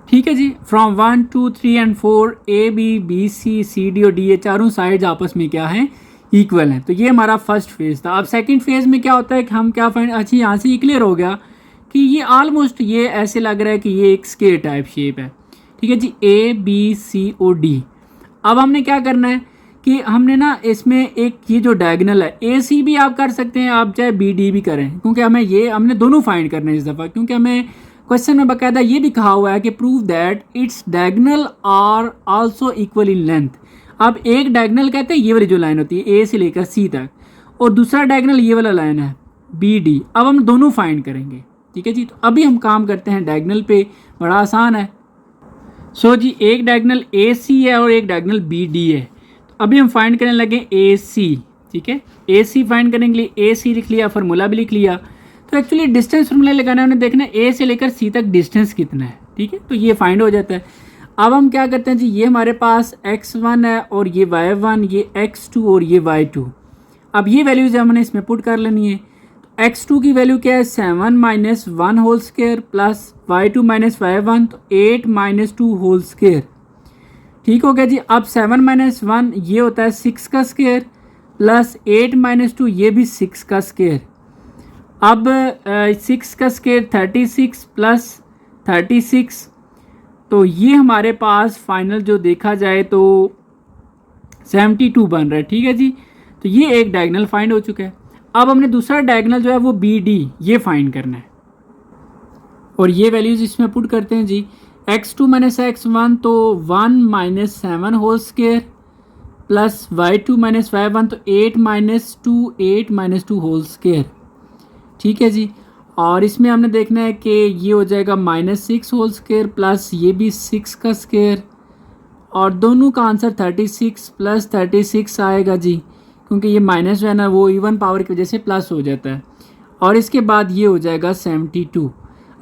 ठीक है जी। From 1 2 3 and 4 A B B C C D और डी ए चारों साइड्स आपस में क्या है, इक्वल हैं। तो ये हमारा फर्स्ट फेज़ था। अब सेकंड फेज़ में क्या होता है कि हम क्या फाइंड, अच्छा यहाँ से ये क्लियर हो गया कि ये ऑलमोस्ट ये ऐसे लग रहा है कि ये एक स्क्वायर टाइप शेप है, ठीक है जी, ए बी सी और डी। अब हमने क्या करना है कि हमने ना इसमें एक ये जो डायगोनल है ए सी भी आप कर सकते हैं, आप चाहे बी डी भी करें, क्योंकि हमने दोनों फाइंड करने हैं इस दफ़ा, क्योंकि हमें क्वेश्चन में बाकायदा ये भी कहा हुआ है कि prove that it's diagonal are also equal in length. अब एक डायगोनल कहते हैं ये वाली जो लाइन होती है ए से लेकर सी तक, और दूसरा डायगोनल ये वाला लाइन है बी डी। अब हम दोनों फाइंड करेंगे, ठीक है जी। तो अभी हम काम करते हैं डायगोनल पे, बड़ा आसान है। सो जी, एक डायगोनल ए सी है और एक डायगोनल बी डी है। तो अभी हम फाइंड करने लगे ए सी, ठीक है। ए सी फाइंड करने के लिए ए सी लिख लिया, फार्मूला भी लिख लिया। तो एक्चुअली डिस्टेंस फार्मूला लगाना है, उन्हें देखना है ए से लेकर सी तक डिस्टेंस कितना है, ठीक है। तो ये फाइंड हो जाता है। अब हम क्या करते हैं जी, ये हमारे पास x1 है और ये y1, ये x2 और ये y2। अब ये वैल्यूज हमने इसमें पुट कर लेनी है। तो x2 की वैल्यू क्या है 7 minus 1 whole square plus y2 minus y1 तो 8 माइनस 2 होल स्क्वायर। ठीक हो गया जी। अब 7 माइनस 1 ये होता है 6 का स्क्वायर प्लस 8 माइनस 2 ये भी 6 का स्क्वायर। अब 6 का स्क्वायर 36 प्लस 36 तो ये हमारे पास फाइनल जो देखा जाए तो 72 बन रहा है। ठीक है जी। तो ये एक डायगोनल फाइंड हो चुका है। अब हमने दूसरा डायगोनल जो है वो बी डी ये फाइंड करना है और ये वैल्यूज इसमें पुट करते हैं जी। x2 माइनस x1 तो 1 minus 7 whole square plus y2 minus y1 तो 8 माइनस 2 होल स्क्वायर। ठीक है जी। और इसमें हमने देखना है कि ये हो जाएगा -6 होल स्क्वायर प्लस ये भी 6 का स्क्वायर और दोनों का आंसर 36 प्लस 36 आएगा जी, क्योंकि ये माइनस जो है ना वो इवन पावर की वजह से प्लस हो जाता है। और इसके बाद ये हो जाएगा 72।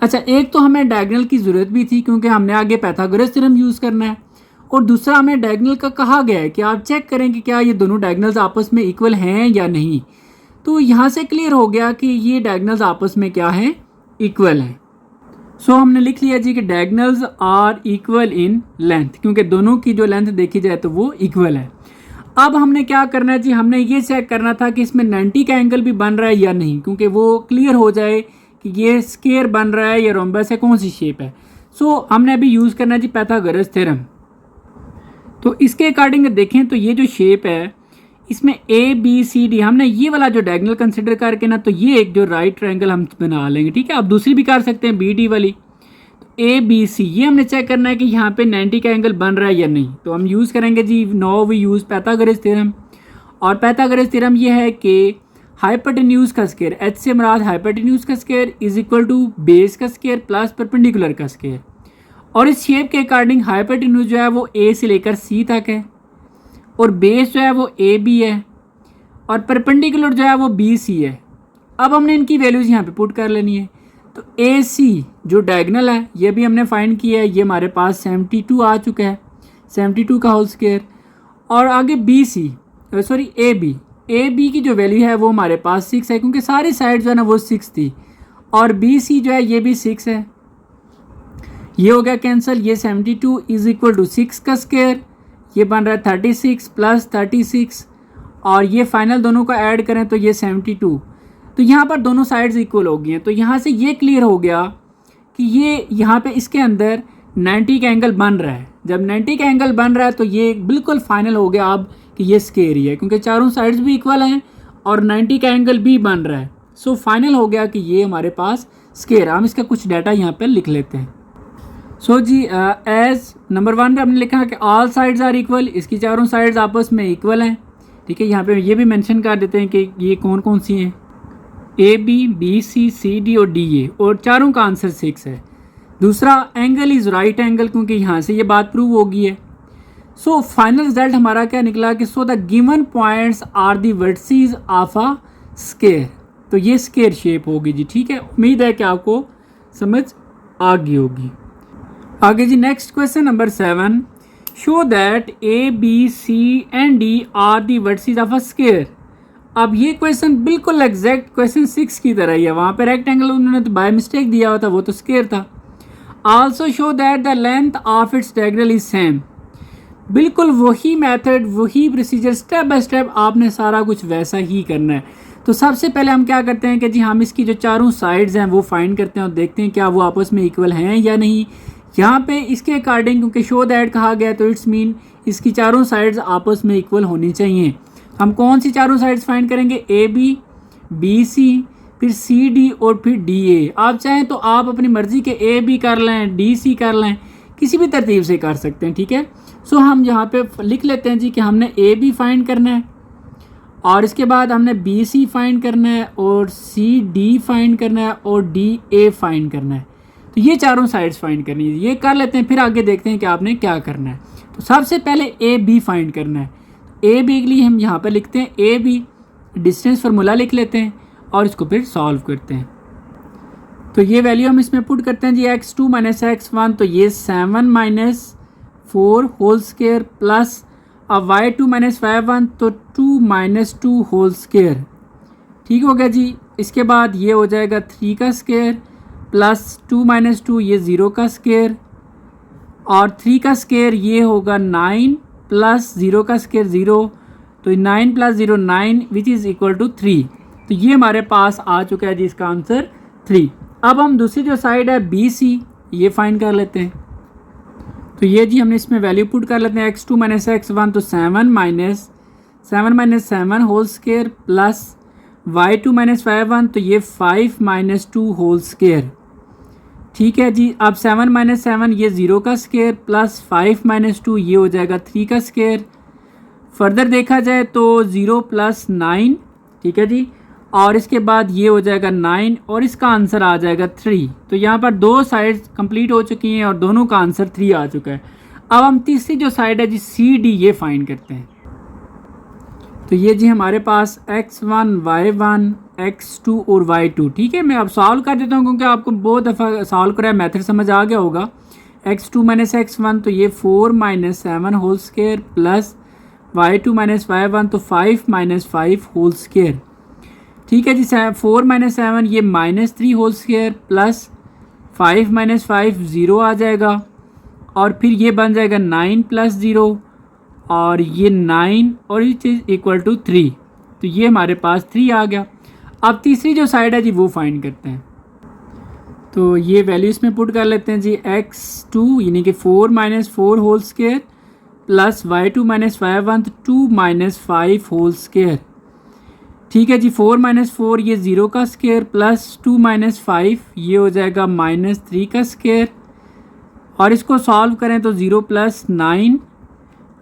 अच्छा, एक तो हमें डायगोनल की ज़रूरत भी थी क्योंकि हमने आगे पाइथागोरस थ्योरम यूज़ करना है, और दूसरा हमें डायगोनल का कहा गया है कि आप चेक करें कि क्या ये दोनों डायगोनल्स आपस में इक्वल हैं या नहीं। तो यहाँ से क्लियर हो गया कि ये डायगोनल्स आपस में क्या हैं, इक्वल हैं। सो हमने लिख लिया जी कि diagonals are equal in length, क्योंकि दोनों की जो लेंथ देखी जाए तो वो इक्वल है। अब हमने क्या करना है जी, हमने ये चेक करना था कि इसमें 90 का एंगल भी बन रहा है या नहीं, क्योंकि वो क्लियर हो जाए कि ये स्क्वायर बन रहा है या रोम्बस है, कौन सी शेप है। सो हमने अभी यूज़ करना है जी पाइथागोरस थ्योरम। तो इसके अकॉर्डिंग देखें तो ये जो शेप है इसमें ABCD हमने ये वाला जो डायगोनल कंसिडर करके ना, तो ये एक जो राइट ट्रायंगल हम बना लेंगे। ठीक है, आप दूसरी भी कर सकते हैं BD वाली। तो ABC ये हमने चेक करना है कि यहाँ पे 90 का एंगल बन रहा है या नहीं। तो हम यूज़ करेंगे जी, now we use Pythagoras theorem. और पाइथागोरस थ्योरम ये है कि हाइपोटेन्यूज का स्क्वायर, H से मुराद हाइपोटेन्यूज का square is equal to base का स्क्वायर प्लस परपेंडिकुलर का स्क्वायर। और इस शेप के अकॉर्डिंग हाइपोटेन्यूज जो है वो A से लेकर C तक है, और बेस जो है वो AB है, और परपेंडिकुलर जो है वो BC है। अब हमने इनकी वैल्यूज़ यहाँ पे पुट कर लेनी है। तो AC जो डायगोनल है ये भी हमने फाइंड किया है, ये हमारे पास 72 आ चुका है, 72 का होल स्क्वायर। और आगे AB की जो वैल्यू है वो हमारे पास 6 है, क्योंकि सारी साइड जो है ना वो 6 थी, और BC जो है ये भी 6 है। ये हो गया कैंसिल, ये 72 इज इक्वल टू 6 का स्क्वायर, ये बन रहा है 36 प्लस 36, और ये फाइनल दोनों का ऐड करें तो ये 72। तो यहाँ पर दोनों साइड्स इक्वल हो गई हैं। तो यहाँ से ये क्लियर हो गया कि ये यहाँ पे इसके अंदर 90 का एंगल बन रहा है। जब 90 का एंगल बन रहा है तो ये बिल्कुल फाइनल हो गया अब कि ये स्क्वायर ही है, क्योंकि चारों साइड्स भी इक्वल हैं और 90 का एंगल भी बन रहा है। सो फाइनल हो गया कि ये हमारे पास स्क्वायर। हम इसका कुछ डाटा यहाँ पर लिख लेते हैं। सो जी, एज नंबर 1 पे हमने लिखा है कि ऑल साइड्स आर इक्वल, इसकी चारों साइड्स आपस में इक्वल हैं। ठीक है, यहाँ पे ये भी मेंशन कर देते हैं कि ये कौन कौन सी हैं, AB BC CD और DA, और चारों का आंसर 6 है। दूसरा, एंगल इज़ राइट एंगल, क्योंकि यहाँ से ये बात प्रूव हो गई है। सो फाइनल रिजल्ट हमारा क्या निकला कि so the given points are the vertices of a square. तो ये स्क्वायर शेप होगी जी। ठीक है, उम्मीद है कि आपको समझ आ गई होगी। आगे जी next question number 7, show that ABC and D are the vertices of a square. अब ये क्वेश्चन बिल्कुल एग्जैक्ट क्वेश्चन 6 की तरह ही है। वहाँ पे रेक्टेंगल उन्होंने तो बाय मिस्टेक दिया हुआ था, वो तो स्क्वायर था। Also show that the length of its diagonal is same. बिल्कुल वही मेथड, वही प्रोसीजर, स्टेप बाय स्टेप आपने सारा कुछ वैसा ही करना है। तो सबसे पहले हम क्या करते हैं कि जी हम इसकी जो चारों साइड्स हैं वो फाइंड करते हैं और देखते हैं क्या वो आपस में इक्वल हैं या नहीं। यहाँ पे इसके अकॉर्डिंग क्योंकि शो दैट कहा गया तो इट्स मीन इसकी चारों साइड्स आपस में इक्वल होनी चाहिए। हम कौन सी चारों साइड्स फाइंड करेंगे, AB BC फिर CD और फिर DA। आप चाहें तो आप अपनी मर्ज़ी के AB कर लें, DC कर लें, किसी भी तरतीब से कर सकते हैं। ठीक है, सो हम यहाँ पे लिख लेते हैं जी कि हमने AB फाइंड करना है, और इसके बाद हमने BC फाइंड करना है, और CD फाइंड करना है, और DA फाइंड करना है। तो ये चारों साइड्स फाइंड करनी है, ये कर लेते हैं, फिर आगे देखते हैं कि आपने क्या करना है। तो सबसे पहले AB फाइंड करना है। AB के लिए हम यहाँ पर लिखते हैं AB, डिस्टेंस फार्मूला लिख लेते हैं और इसको फिर सॉल्व करते हैं। तो ये वैल्यू हम इसमें पुट करते हैं जी, x2 - x1, तो ये 7 - 4 होल स्क्वायर प्लस अब y2 माइनस y1 तो 2 माइनस 2 होल स्क्वायर, ठीक हो गया जी। इसके बाद ये हो जाएगा 3 का स्क्वायर प्लस 2 माइनस 2 ये 0 का स्क्वायर, और 3 का स्क्वायर ये होगा 9 प्लस 0 का स्क्वायर 0, तो 9 plus 0 9 which is equal to 3। तो ये हमारे पास आ चुका है जी इसका आंसर 3। अब हम दूसरी जो साइड है बी सी ये फाइंड कर लेते हैं। तो ये जी हमने इसमें वैल्यू पुट कर लेते हैं x2 माइनस x1 तो 7 minus 7 whole square plus y2 minus y1 तो ये 5 माइनस 2 होल स्क्वायर, ठीक है जी। अब 7 माइनस 7 ये 0 का स्क्वायर प्लस 5 माइनस 2 ये हो जाएगा 3 का स्क्वायर। फर्दर देखा जाए तो 0 प्लस 9, ठीक है जी, और इसके बाद ये हो जाएगा 9 और इसका आंसर आ जाएगा 3। तो यहाँ पर दो साइड्स कंप्लीट हो चुकी हैं और दोनों का आंसर 3 आ चुका है। अब हम तीसरी जो साइड है जी सी डी ये फाइंड करते हैं। तो ये जी हमारे पास x1 y1 x2 और y2, ठीक है। मैं अब सॉल्व कर देता हूँ क्योंकि आपको बहुत दफ़ा सॉल्व करा है, मेथड समझ आ गया होगा। x2 माइनस x1 तो ये 4 minus 7 whole square plus y2 minus y1 तो 5 माइनस 5 होल स्क्वायर, ठीक है जी। 4 माइनस 7 ये minus 3 whole square plus 5 minus 5 0 आ जाएगा, और फिर ये बन जाएगा 9 प्लस 0 और ये 9 और इट इज़ इक्वल टू 3। तो ये हमारे पास 3 आ गया। अब तीसरी जो साइड है जी वो फाइंड करते हैं। तो ये वैल्यू इसमें पुट कर लेते हैं जी x2 यानी कि 4 minus 4 whole square plus y2 minus y1 तो 2 माइनस 5 होल स्क्वायर, ठीक है जी। 4 माइनस 4 ये 0 का स्क्वायर प्लस 2 माइनस 5 ये हो जाएगा माइनस 3 का स्क्वायर, और इसको सॉल्व करें तो 0 प्लस 9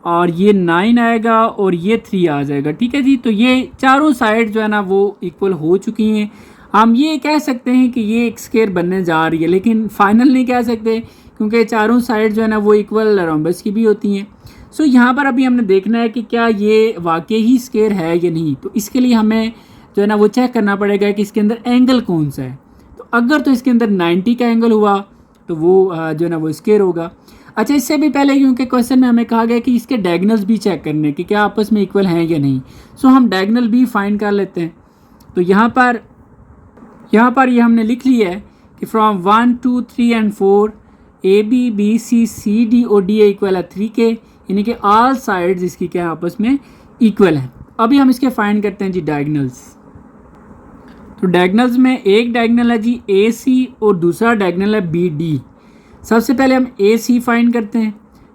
और ये 9 आएगा और ये 3 आ जाएगा, ठीक है जी। तो ये चारों साइड जो है ना वो इक्वल हो चुकी हैं। हम ये कह सकते हैं कि ये एक स्क्वायर बनने जा रही है, लेकिन फाइनल नहीं कह सकते क्योंकि चारों साइड जो है ना वो इक्वल रोम्बस की भी होती हैं। सो यहाँ पर अभी हमने देखना है कि क्या ये वाकई ही स्क्वायर है या नहीं। तो इसके लिए हमें जो है ना वो चेक करना पड़ेगा कि इसके अंदर एंगल कौन सा है। तो अगर तो इसके अंदर 90 का एंगल हुआ तो वो जो है ना वो स्क्वायर होगा। अच्छा, इससे भी पहले क्योंकि क्वेश्चन में हमें कहा गया कि इसके डायगोनल्स भी चेक करने कि क्या आपस में इक्वल हैं या नहीं। सो हम डायगोनल भी फाइंड कर लेते हैं। तो यहाँ पर ये हमने लिख लिया है कि from 1 2 3 and 4 A B B C C D और डी इक्वल है 3 के, यानी कि ऑल साइड्स इसकी क्या आपस में इक्वल हैं। अभी हम इसके फाइंड करते हैं जी डायगोनल्स। तो डायगोनल्स में एक डायगोनल है जी ए सी और दूसरा डायगोनल है बी डी। सबसे पहले हम ए सी फाइंड करते हैं।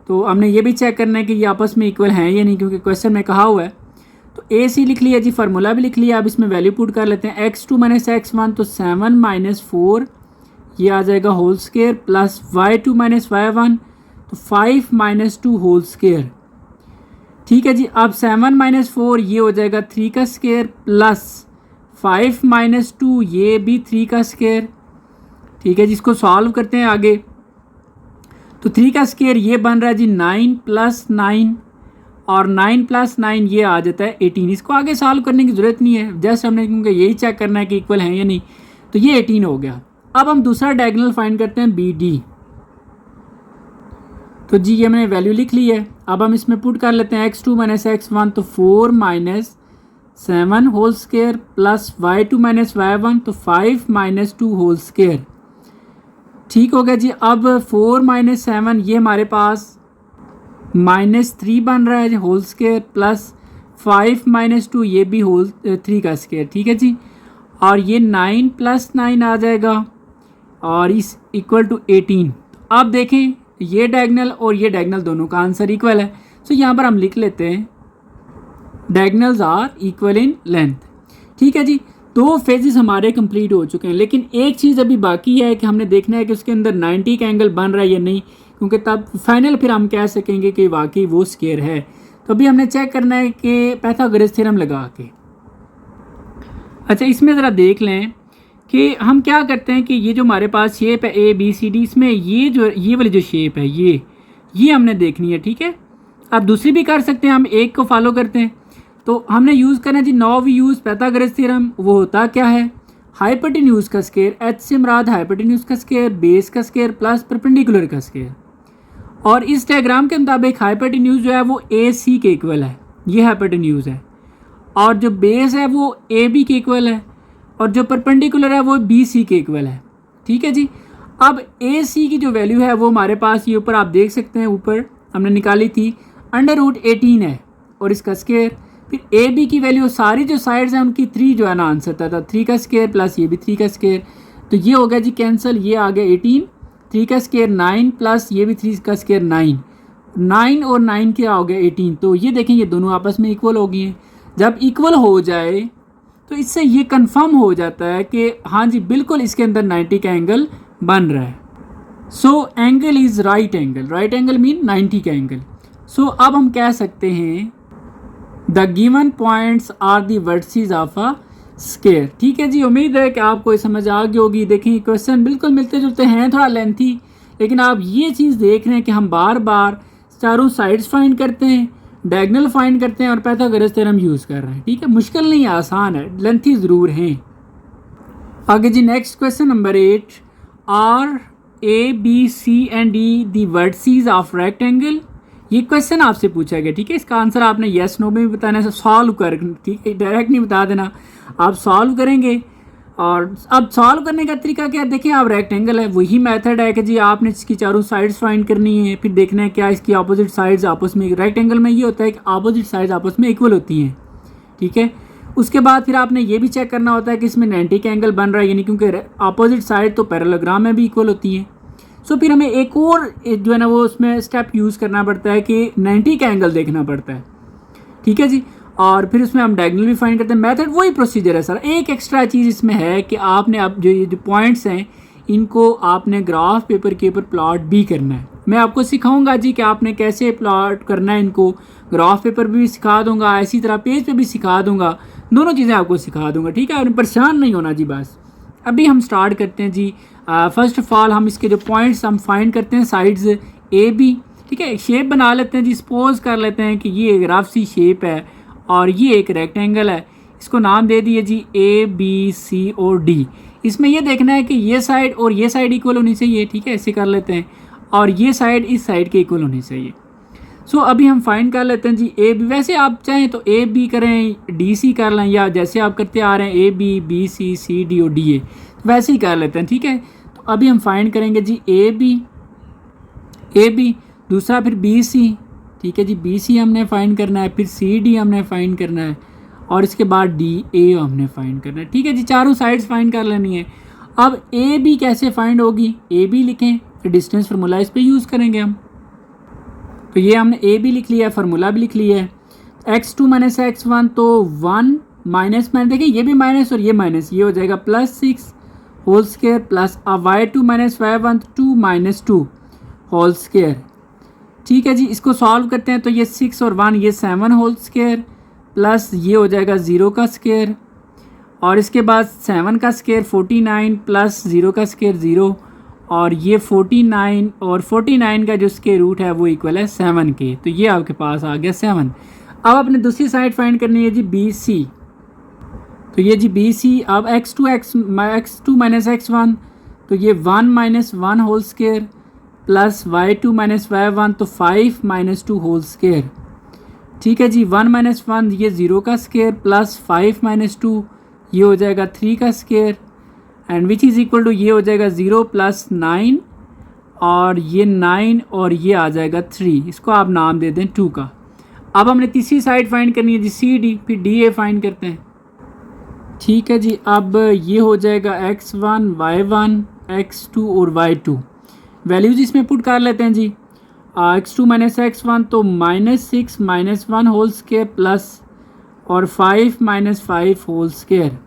तो हमने ये भी चेक करना है कि ये आपस में इक्वल हैं या नहीं, क्योंकि क्वेश्चन में कहा हुआ है। तो ए सी लिख लिया जी, फार्मूला भी लिख लिया। अब इसमें वैल्यू पुट कर लेते हैं। x2 माइनस x1 तो 7 माइनस 4 ये आ जाएगा whole square plus y2 minus y1 तो 5 माइनस 2 होल स्क्वायर, ठीक है जी। अब 7 माइनस 4 ये हो जाएगा 3 का स्क्वायर प्लस 5 माइनस 2 ये भी 3 का स्क्वायर, ठीक है। जिसको सॉल्व करते हैं आगे, तो 3 का स्क्वायर ये बन रहा है जी 9 प्लस 9 और 9 प्लस 9 ये आ जाता है 18। इसको आगे सॉल्व करने की ज़रूरत नहीं है, जस्ट हमने क्योंकि यही चेक करना है कि इक्वल है या नहीं। तो ये 18 हो गया। अब हम दूसरा डायगोनल फाइंड करते हैं बी डी। तो जी ये मैंने वैल्यू लिख ली है। अब हम इसमें पुट कर लेते हैं x2 माइनस x1 तो 4 minus 7 whole square plus y2 minus y1 तो 5 माइनस 2 होल स्क्वायर, ठीक हो गया जी। अब 4 माइनस 7 ये हमारे पास माइनस 3 बन रहा है होल स्क्वायर प्लस 5 माइनस 2 ये भी होल 3 का स्क्वायर, ठीक है जी। और ये 9 प्लस 9 आ जाएगा और इस इक्वल टू 18। अब देखें ये डायगोनल और ये डायगोनल दोनों का आंसर इक्वल है। सो यहाँ पर हम लिख लेते हैं diagonals are equal in length, ठीक है जी। दो फेजेस हमारे कंप्लीट हो चुके हैं, लेकिन एक चीज़ अभी बाकी है कि हमने देखना है कि उसके अंदर 90 का एंगल बन रहा है या नहीं, क्योंकि तब फाइनल फिर हम कह सकेंगे कि वाकई वो स्क्वायर है। तो अभी हमने चेक करना है कि पाइथागोरस थ्योरम लगा के। अच्छा, इसमें ज़रा देख लें कि हम क्या करते हैं कि ये जो हमारे पास शेप है ए बी सी डी, इसमें ये वाली जो शेप है ये हमने देखनी है, ठीक है। अब दूसरी भी कर सकते हैं, हम एक को फॉलो करते हैं। तो हमने यूज़ करना है जी, now we use Pythagoras theorem. वो होता क्या है, हाइपोटेन्यूज का स्क्वायर, एच से मुराद हाइपोटेन्यूज का स्क्वायर, बेस का स्क्वायर प्लस परपेंडिकुलर का स्क्वायर। और इस डायग्राम के मुताबिक हाइपोटेन्यूज जो है वो ए सी के इक्वल है, ये हाइपोटेन्यूज है, और जो बेस है वो ए बी के इक्वल है, और जो परपेंडिकुलर है वो बी सी के इक्वल है। ठीक है जी। अब ए सी की जो वैल्यू है वो हमारे पास ये ऊपर आप देख सकते हैं, ऊपर हमने निकाली थी √18 है और इसका स्क्वायर। फिर ए बी की वैल्यू सारी जो साइड्स हैं उनकी 3 जो है ना आंसर था 3 का स्क्वायर प्लस ये भी 3 का स्क्वायर, तो ये हो गया जी कैंसिल, ये आ गया 18, 3 का स्क्वायर 9 प्लस ये भी 3 का स्क्वायर 9, 9 और 9 क्या हो गया 18। तो ये देखें ये दोनों आपस में इक्वल हो गई हैं। जब इक्वल हो जाए तो इससे ये कंफर्म हो जाता है कि हाँ जी बिल्कुल इसके अंदर 90 का एंगल बन रहा है। So angle is right angle, right angle mean 90 का एंगल। सो अब हम कह सकते हैं the given points are the vertices of a square. ठीक है जी, उम्मीद है कि आपको ये समझ आ गई होगी। देखिए क्वेश्चन बिल्कुल मिलते जुलते हैं, थोड़ा लेंथी, लेकिन आप ये चीज़ देख रहे हैं कि हम बार बार चारों साइड्स फाइंड करते हैं, डायगोनल फाइंड करते हैं और पाइथागोरस थ्योरम यूज़ कर रहे हैं। ठीक है, मुश्किल नहीं, आसान है, लेंथी ज़रूर हैं। आगे जी next question number 8, are A B C and D the vertices of rectangle. ये क्वेश्चन आपसे पूछा गया। ठीक है, इसका आंसर आपने येस नो में भी बताना है, सॉल्व कर, ठीक है, डायरेक्ट नहीं बता देना, आप सॉल्व करेंगे। और अब सॉल्व करने का तरीका क्या है, देखिए आप रेक्टेंगल है, वही मेथड है कि जी आपने इसकी चारों साइड्स फाइंड करनी है, फिर देखना है क्या इसकी अपोजिट साइड्स आपस में, रेक्टेंगल में ये होता है कि अपोजिट साइड्स आपस में इक्वल होती हैं। ठीक है, उसके बाद फिर आपने ये भी चेक करना होता है कि इसमें 90 का एंगल बन रहा है, यानी क्योंकि अपोजिट साइड तो पैरेललोग्राम में भी इक्वल होती हैं। सो फिर हमें एक और जो है ना वो उसमें स्टेप यूज़ करना पड़ता है कि 90 का एंगल देखना पड़ता है। ठीक है जी, और फिर उसमें हम डायगोनल भी फाइंड करते हैं। मेथड वही प्रोसीजर है सर, एक एक्स्ट्रा चीज़ इसमें है कि आपने अब जो ये जो पॉइंट्स हैं इनको आपने ग्राफ पेपर के ऊपर प्लॉट भी करना है। मैं आपको सिखाऊंगा जी कि आपने कैसे प्लॉट करना है, इनको ग्राफ पेपर भी सिखा दूंगा, इसी तरह पेज पे भी सिखा दूंगा, दोनों चीज़ें आपको सिखा दूंगा। ठीक है, आपने परेशान नहीं होना जी। बस अभी हम स्टार्ट करते हैं जी। फर्स्ट ऑफ ऑल हम इसके जो पॉइंट्स हम फाइंड करते हैं साइड्स ए बी। ठीक है, शेप बना लेते हैं जी, सपोज कर लेते हैं कि ये एक रफ सी शेप है और ये एक रेक्टेंगल है, इसको नाम दे दिए जी ए बी सी और डी। इसमें ये देखना है कि ये साइड और ये साइड इक्वल होनी चाहिए। ठीक है, ऐसे कर लेते हैं, और ये साइड इस साइड के इक्वल होनी चाहिए। सो अभी हम फाइंड कर लेते हैं जी ए बी। वैसे आप चाहें तो ए बी करें, डी सी कर लें, या जैसे आप करते आ रहे हैं A B B C C D और डी ए, वैसे ही कर लेते हैं। ठीक है, तो अभी हम फाइंड करेंगे जी ए बी, दूसरा फिर बी सी। ठीक है जी, बी सी हमने फाइंड करना है, फिर सी डी हमने फाइंड करना है, और इसके बाद डी ए हमने फाइंड करना है। ठीक है जी, चारों साइड्स फाइंड कर लेनी है। अब ए बी कैसे फाइंड होगी, ए बी लिखें, फिर डिस्टेंस फार्मूला इस पर यूज़ करेंगे हम। तो ये हमने ए बी लिख लिया, फार्मूला भी लिख लिया है, x2 माइनस x1, तो 1 माइनस मैंने देखिए ये भी माइनस और ये माइनस, ये हो जाएगा +6 whole square plus y2 minus y1 2 minus 2 whole square. ठीक है जी, इसको सॉल्व करते हैं तो ये 6 और 1 ये 7 होल स्क्वायर प्लस ये हो जाएगा 0 का स्क्वायर, और इसके बाद 7 का स्क्वायर 49 प्लस 0 का स्क्वायर 0, और ये 49 और 49 का जो स्क्वायर रूट है वो इक्वल है 7 के। तो ये आपके पास आ गया 7। अब अपने दूसरी साइड फाइंड करनी है जी बी सी। तो ये जी बी सी, अब x2 माइनस x1, तो ये 1 minus 1 whole square plus y2 minus y1, तो 5 माइनस 2 होल स्क्वायर। ठीक है जी, 1 माइनस 1 ये 0 का स्क्वायर प्लस 5 माइनस 2 ये हो जाएगा 3 का square, and which is equal to ये हो जाएगा 0 प्लस 9, और ये 9 और ये आ जाएगा 3, इसको आप नाम दे दें 2 का। अब हमने तीसरी साइड फाइंड करनी है जी सी डी, फिर डी ए फाइंड करते हैं। ठीक है जी, अब ये हो जाएगा x1 y1 x2 और y2, वैल्यूज इसमें पुट कर लेते हैं जी। x2 माइनस x1, तो -6 माइनस 1 होल स्क्वायर प्लस और 5 माइनस 5 होल स्क्वायर।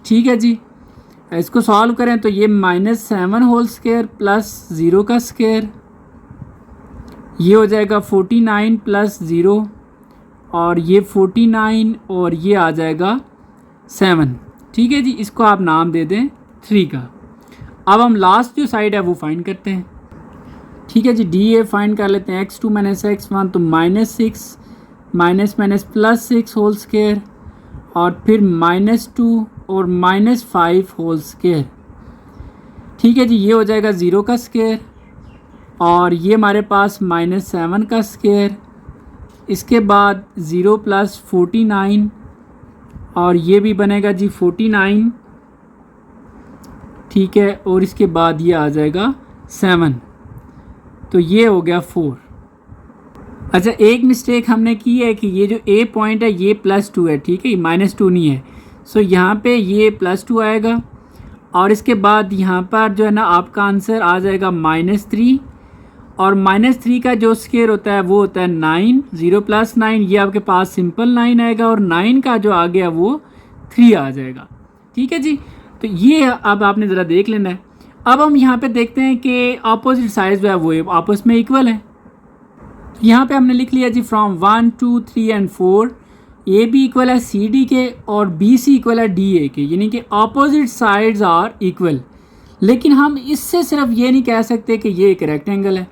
ठीक है जी, इसको सॉल्व करें तो ये -7 होल स्क्वायर प्लस 0 का स्क्वायर, ये हो जाएगा 49 प्लस 0, और ये 49 और ये आ जाएगा 7। ठीक है जी, इसको आप नाम दे दें 3 का। अब हम लास्ट जो साइड है वो फाइंड करते हैं। ठीक है जी, डी ए फाइंड कर लेते हैं। x2 माइनस x1, तो -6 माइनस माइनस +6 होल स्क्वायर, और फिर -2 और -5 होल स्क्वायर। ठीक है जी, ये हो जाएगा 0 का स्क्वायर, और ये हमारे पास -7 का स्क्वायर, इसके बाद 0 + 49 और ये भी बनेगा जी 49, ठीक है, और इसके बाद ये आ जाएगा 7, तो ये हो गया 4। अच्छा, एक मिस्टेक हमने की है कि ये जो ए पॉइंट है ये +2 है, ठीक है, ये -2 नहीं है। सो यहाँ पे ये +2 आएगा और इसके बाद यहाँ पर जो है ना आपका आंसर आ जाएगा -3, और -3 का जो स्क्वायर होता है वो होता है 9, 0 + 9, ये आपके पास सिंपल 9 आएगा, और 9 का जो आ गया वो 3 आ जाएगा, ठीक है जी। तो ये अब आपने ज़रा देख लेना है। अब हम यहाँ पे देखते हैं कि अपोजिट साइड जो है वो आपस में इक्वल है। यहाँ पे हमने लिख लिया जी from 1, 2, 3 and 4 A B equal है सी डी के और बी सी इक्वल है डी ए के, यानी कि अपोजिट साइड्स आर इक्वल। लेकिन हम इससे सिर्फ ये नहीं कह सकते कि ये एक रेक्टेंगल है।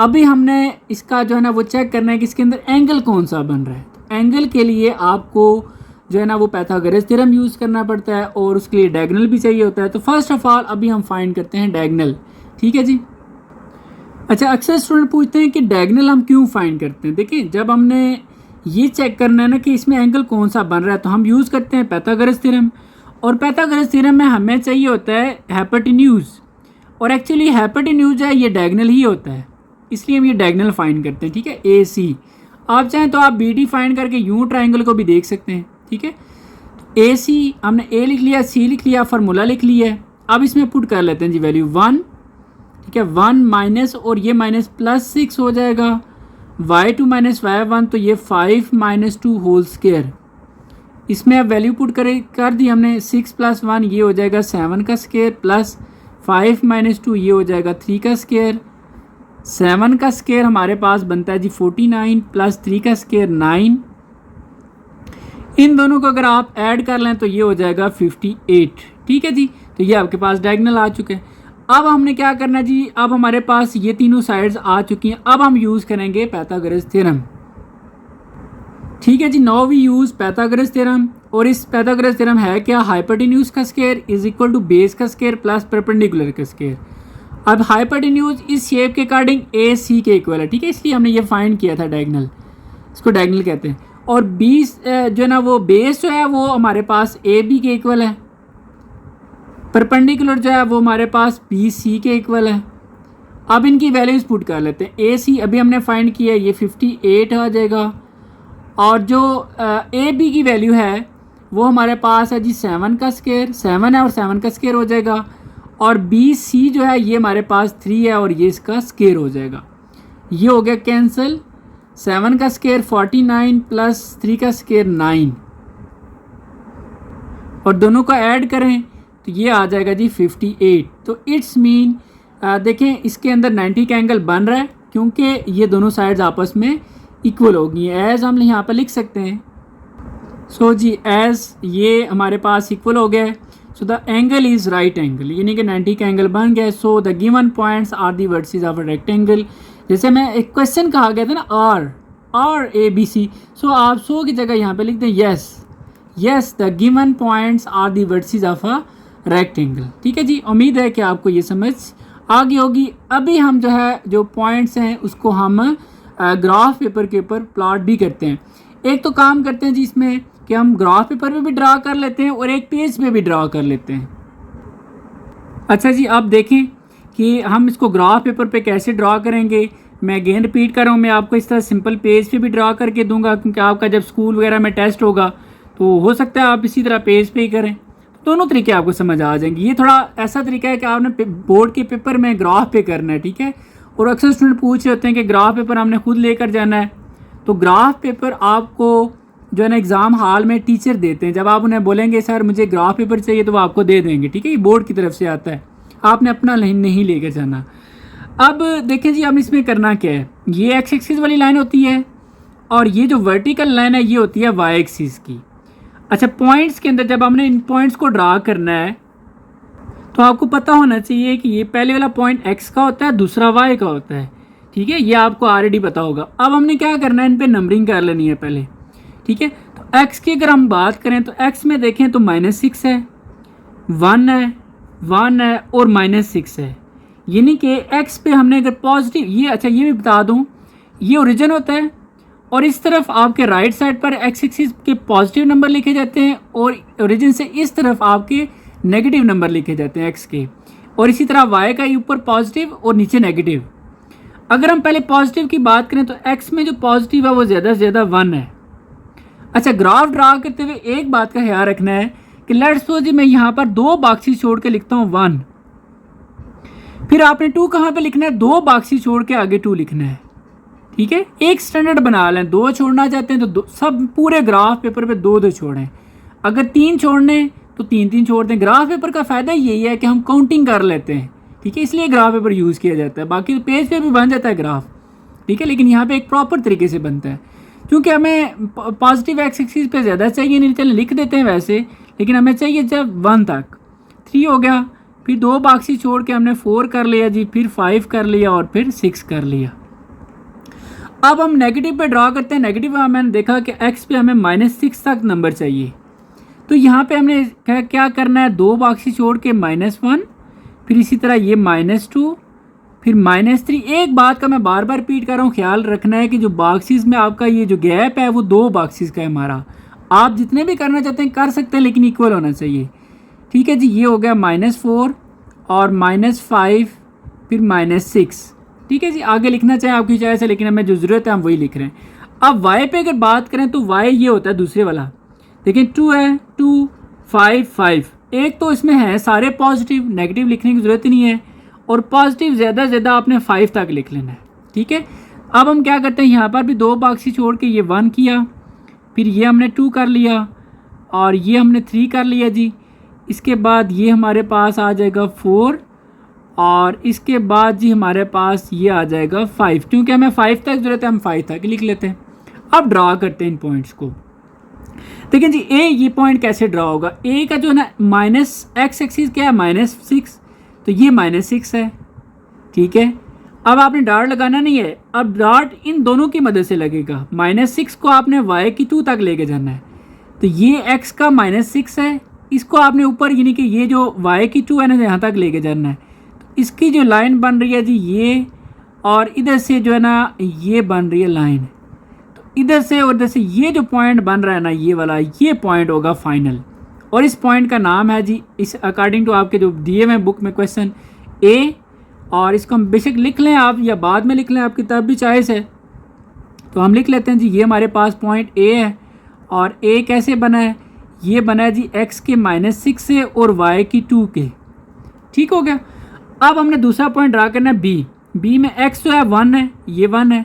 अभी हमने इसका जो है ना वो चेक करना है कि इसके अंदर एंगल कौन सा बन रहा है। तो एंगल के लिए आपको जो है ना वो पाइथागोरस थ्योरम यूज़ करना पड़ता है और उसके लिए डायगोनल भी चाहिए होता है। तो फर्स्ट ऑफ ऑल अभी हम फाइंड करते हैं डायगोनल, ठीक है जी। अच्छा, अक्सर स्टूडेंट पूछते हैं कि डायगोनल हम क्यों फाइंड करते हैं। देखिए, जब हमने ये चेक करना है ना कि इसमें एंगल कौन सा बन रहा है तो हम यूज़ करते हैं पाइथागोरस थ्योरम, और पाइथागोरस थ्योरम में हमें चाहिए होता है हाइपोटेन्यूज, और एक्चुअली हाइपोटेन्यूज है ये डायगोनल ही होता है, इसलिए हम ये डायगोनल फाइंड करते हैं, ठीक है। ए सी, आप चाहें तो आप बी डी फाइंड करके यूँ ट्राइंगल को भी देख सकते हैं, ठीक है। ए सी हमने ए लिख लिया, सी लिख लिया, फार्मूला लिख लिया है। अब इसमें पुट कर लेते हैं जी वैल्यू 1, ठीक है, 1 माइनस और ये माइनस +6 हो जाएगा, y2 - y1, तो ये 5 - 2 होल स्क्वायर। इसमें अब वैल्यू पुट कर दी हमने, 6 + 1 ये हो जाएगा 7 का स्क्वायर, प्लस 5 - 2 ये हो जाएगा 3 का स्क्वायर। 7 का स्क्वायर हमारे पास बनता है जी 49, प्लस 3 का स्क्वायर 9। इन दोनों को अगर आप ऐड कर लें तो ये हो जाएगा 58, ठीक है जी। तो ये आपके पास डायगोनल आ चुके हैं। अब हमने क्या करना है जी, अब हमारे पास ये तीनों साइड्स आ चुकी हैं। अब हम यूज़ करेंगे पाइथागोरस थ्योरम, ठीक है जी। Now we use Pythagoras theorem, और इस पाइथागोरस थ्योरम है क्या, हाइपोटेन्यूज का square is equal to base का स्क्वायर प्लस परपेंडिकुलर का स्क्वायर। अब हाइपोटेन्यूज इस शेप के अकॉर्डिंग ए सी के इक्वल है, ठीक है, इसलिए हमने ये फाइंड किया था डायगोनल, इसको डायगोनल कहते हैं। और बीस जो है ना वो बेस जो है वो हमारे पास ए बी के इक्वल है, परपेंडिकुलर जो है वो हमारे पास बी सी के इक्वल है। अब इनकी वैल्यूज पुट कर लेते हैं। ए सी अभी हमने फाइंड किया है, ये 58 आ जाएगा, और जो ए बी की वैल्यू है वो हमारे पास है जी 7 का स्क्वायर, 7 है और 7 का स्क्वायर हो जाएगा, और बी सी जो है ये हमारे पास 3 है और ये इसका स्क्वायर हो जाएगा। ये हो गया कैंसिल, 7 का स्क्वायर 49 प्लस 3 का स्क्वायर 9, और दोनों को ऐड करें तो ये आ जाएगा जी 58। तो इट्स मीन देखें इसके अंदर 90 का एंगल बन रहा है क्योंकि ये दोनों साइड्स आपस में इक्वल होगी। एज हम यहाँ पर लिख सकते हैं, सो जी एज ये हमारे पास इक्वल हो गया है, so the angle is right angle, यानी कि 90 का एंगल बन गया है। So the given points are the vertices of a rectangle. जैसे मैं एक क्वेश्चन कहा गया था ना आर ए बी सी, सो आप सो की जगह यहाँ पे लिख दें yes the given points are the vertices of a rectangle, ठीक है जी। उम्मीद है कि आपको ये समझ आ गई होगी। अभी हम जो है जो पॉइंट्स हैं उसको हम ग्राफ पेपर के ऊपर प्लॉट भी करते हैं। एक तो काम करते हैं जी इसमें कि हम ग्राफ पेपर पे भी ड्रा कर लेते हैं और एक पेज पे भी ड्रा कर लेते हैं। अच्छा जी, आप देखें कि हम इसको ग्राफ पेपर पे कैसे ड्रा करेंगे। मैं अगेन रिपीट कर रहा हूँ, मैं आपको इस तरह सिंपल पेज पे भी ड्रा करके दूंगा क्योंकि आपका जब स्कूल वगैरह में टेस्ट होगा तो हो सकता है आप इसी तरह पेज पे ही करें। दोनों तरीके आपको समझ आ जाएंगे। ये थोड़ा ऐसा तरीका है कि आपने बोर्ड के पेपर में ग्राफ पे करना है, ठीक है। और अक्सर स्टूडेंट पूछ रहे होते हैं कि ग्राफ पेपर हमने खुद लेकर जाना है, तो ग्राफ पेपर आपको जो है ना एग्ज़ाम हॉल में टीचर देते हैं। जब आप उन्हें बोलेंगे सर मुझे ग्राफ पेपर चाहिए तो वो आपको दे देंगे, ठीक है। ये बोर्ड की तरफ से आता है, आपने अपना नहीं लेकर जाना। अब देखें जी, अब इसमें करना क्या है, ये एक्स एक्सिस वाली लाइन होती है और ये जो वर्टिकल लाइन है ये होती है वाई एक्सिस की। अच्छा, पॉइंट्स के अंदर जब हमने इन पॉइंट्स को ड्रा करना है तो आपको पता होना चाहिए कि ये पहले वाला पॉइंट एक्स का होता है, दूसरा वाई का होता है, ठीक है। ये आपको ऑलरेडी पता होगा। अब हमने क्या करना है, इन पे नंबरिंग कर लेनी है पहले, ठीक है। तो एक्स की अगर हम बात करें तो एक्स में देखें तो -6 है, 1 है और -6 है, यानी कि एक्स पे हमने अगर पॉजिटिव, ये अच्छा ये भी बता दूं, ये ओरिजिन होता है और इस तरफ आपके राइट साइड पर एक्स एक्सिस के पॉजिटिव नंबर लिखे जाते हैं और ओरिजिन से इस तरफ आपके नेगेटिव नंबर लिखे जाते हैं एक्स के, और इसी तरह वाई का ऊपर पॉजिटिव और नीचे नेगेटिव। अगर हम पहले पॉजिटिव की बात करें तो एक्स में जो पॉजिटिव है वो ज़्यादा से ज़्यादा 1 है। अच्छा, ग्राफ ड्रा करते हुए एक बात का ख्याल रखना है कि लेट्स सपोज जी मैं यहाँ पर 2 बॉक्सेस छोड़ के लिखता हूँ 1, फिर आपने 2 कहाँ पे लिखना है, 2 बॉक्सेस छोड़ के आगे 2 लिखना है। ठीक है, एक स्टैंडर्ड बना लें, 2 छोड़ना चाहते हैं तो सब पूरे ग्राफ पेपर पे 2 छोड़ें, अगर 3 छोड़ने तो 3 छोड़ दें। ग्राफ पेपर का फ़ायदा यही है कि हम काउंटिंग कर लेते हैं। ठीक है, इसलिए ग्राफ पेपर यूज़ किया जाता है। बाकी तो पेज पे भी बन जाता है ग्राफ, ठीक है, लेकिन यहाँ पे एक प्रॉपर तरीके से बनता है क्योंकि हमें पॉजिटिव एक्स एक्सिस पे ज़्यादा चाहिए, नहीं चलें लिख देते हैं वैसे, लेकिन हमें चाहिए जब 1 तक। 3 हो गया, फिर 2 बॉक्सेस छोड़ के हमने 4 कर लिया जी, फिर 5 कर लिया और फिर 6 कर लिया। अब हम नेगेटिव पे ड्रा करते हैं। नेगेटिव में मैंने देखा कि एक्स पे हमें -6 तक नंबर चाहिए, तो यहाँ पे हमने क्या करना है, 2 बॉक्सेस छोड़ के -1, फिर इसी तरह ये -2, फिर -3। एक बात का मैं बार बार रिपीट कर रहा हूँ, ख्याल रखना है कि जो बॉक्सेस में आपका ये जो गैप है वो 2 बॉक्सेस का है हमारा। आप जितने भी करना चाहते हैं कर सकते हैं, लेकिन इक्वल होना चाहिए। ठीक है जी, ये हो गया -4 और -5 फिर -6। ठीक है जी, आगे लिखना चाहे आपकी चॉइस है, लेकिन हमें जो ज़रूरत है हम वही लिख रहे हैं। अब वाई पे अगर बात करें तो वाई ये होता है दूसरे वाला, देखिए 2 है, 2 5 5। एक तो इसमें है सारे पॉजिटिव, नेगेटिव लिखने की ज़रूरत ही नहीं है, और पॉजिटिव ज़्यादा से ज़्यादा आपने 5 तक लिख लेना है। ठीक है, अब हम क्या करते हैं, यहाँ पर भी 2 बॉक्स छोड़ के ये 1 किया, फिर ये हमने 2 कर लिया और ये हमने 3 कर लिया जी। इसके बाद ये हमारे पास आ जाएगा 4 और इसके बाद जी हमारे पास ये आ जाएगा 5। क्योंकि हमें 5 तक ज़रूरत है, हम 5 तक लिख लेते हैं। अब ड्रा करते हैं इन पॉइंट्स को। देखिए जी, ये पॉइंट कैसे ड्रा होगा, ए का जो है ना -x एक्सिस क्या है, -6, तो ये -6 है। ठीक है, अब आपने डॉट लगाना नहीं है, अब डॉट इन दोनों की मदद से लगेगा। -6 को आपने y की 2 तक लेके जाना है, तो ये x का -6 है, इसको आपने ऊपर यानी कि ये जो y की 2 है ना यहाँ तक लेके जाना है। तो इसकी जो लाइन बन रही है जी ये, और इधर से जो है ना ये बन रही है लाइन, तो इधर से और इधर से ये जो पॉइंट बन रहा है ना ये वाला, ये पॉइंट होगा फाइनल, और इस पॉइंट का नाम है जी, इस अकॉर्डिंग टू आपके जो दिए हुए बुक में क्वेश्चन, ए। और इसको हम बेशक लिख लें आप या बाद में लिख लें, आपकी तब भी चॉइस है, तो हम लिख लेते हैं जी। ये हमारे पास पॉइंट ए है, और ए कैसे बना है, ये बना है जी x के -6 से और y की 2 के। ठीक हो गया। अब हमने दूसरा पॉइंट ड्रा करना है बी। बी में x जो है 1 है, ये 1 है,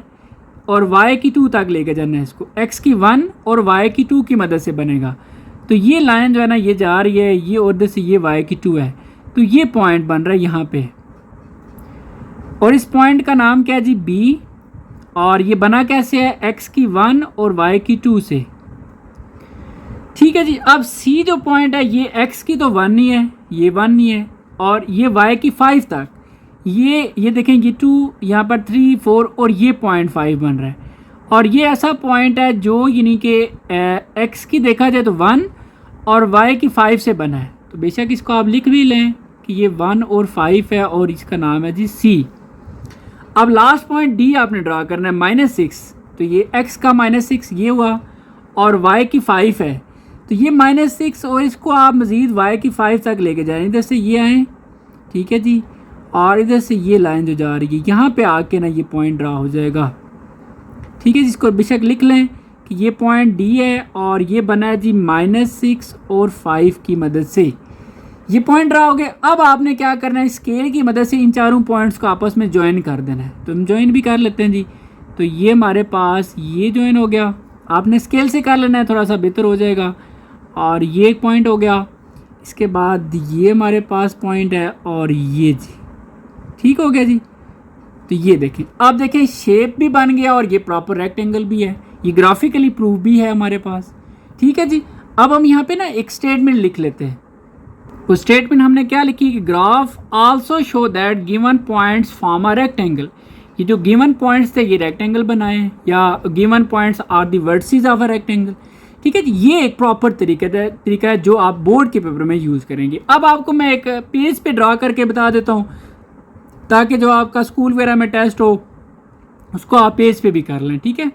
और y की 2 तक लेके जाना है इसको। x की 1 और y की 2 की मदद से बनेगा, तो ये लाइन जो है ना ये जा रही है, ये उधर से ये y की 2 है, तो ये पॉइंट बन रहा है यहाँ पे, और इस पॉइंट का नाम क्या है जी, B। और ये बना कैसे है, x की 1 और y की 2 से। ठीक है जी। अब C जो पॉइंट है ये x की तो 1 नहीं है, ये 1 नहीं है, और ये y की 5 तक, ये देखें ये 2, यहाँ पर 3 4 और ये 0.5 बन रहा है, और ये ऐसा पॉइंट है जो यानी कि x की देखा जाए तो 1 और y की 5 से बना है। तो बेशक इसको आप लिख भी लें कि ये 1 और 5 है, और इसका नाम है जी C। अब लास्ट पॉइंट D आपने ड्रा करना है, -6, तो ये x का -6 ये हुआ, और y की 5 है, तो ये -6, और इसको आप मज़ीद y की 5 तक लेके जाएं, इधर से ये आएँ। ठीक है जी, और इधर से ये लाइन जो जा रही है यहाँ पे आके ना ये पॉइंट ड्रा हो जाएगा। ठीक है, जिसको बेशक लिख लें कि ये पॉइंट D है, और ये बना है जी -6 और 5 की मदद से ये पॉइंट ड्रा हो गए। अब आपने क्या करना है, स्केल की मदद से इन चारों पॉइंट्स को आपस में ज्वाइन कर देना है। तो हम ज्वाइन भी कर लेते हैं जी, तो ये हमारे पास ये ज्वाइन हो गया। आपने स्केल से कर लेना है, थोड़ा सा बेहतर हो जाएगा। और ये एक पॉइंट हो गया, इसके बाद ये हमारे पास पॉइंट है, और ये जी ठीक हो गया जी। तो ये देखें, आप देखें शेप भी बन गया, और ये प्रॉपर रेक्टेंगल भी है, ये ग्राफिकली प्रूफ भी है हमारे पास। ठीक है जी। अब हम यहाँ पे ना एक स्टेटमेंट लिख लेते हैं। वो स्टेटमेंट हमने क्या लिखी कि graph also show that given points form a rectangle. ये जो गिवन पॉइंट्स थे ये रेक्टेंगल बनाए, या given points are the vertices of a rectangle. ठीक है जी, ये एक प्रॉपर तरीका है जो आप बोर्ड के पेपर में यूज़ करेंगे। अब आपको मैं एक पेज पे ड्रा करके बता देता हूँ ताकि जो आपका स्कूल वगैरह में टेस्ट हो उसको आप पेज पे भी कर लें। ठीक है,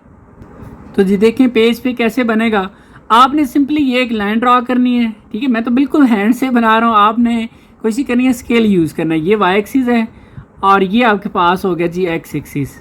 तो जी देखें पेज पे कैसे बनेगा। आपने सिंपली ये एक लाइन ड्रा करनी है। ठीक है, मैं तो बिल्कुल हैंड से बना रहा हूँ, आपने कोशिश करनी है स्केल यूज़ करना है। ये वाई एक्सिस है और ये आपके पास हो गया जी एक्स एक्सिस।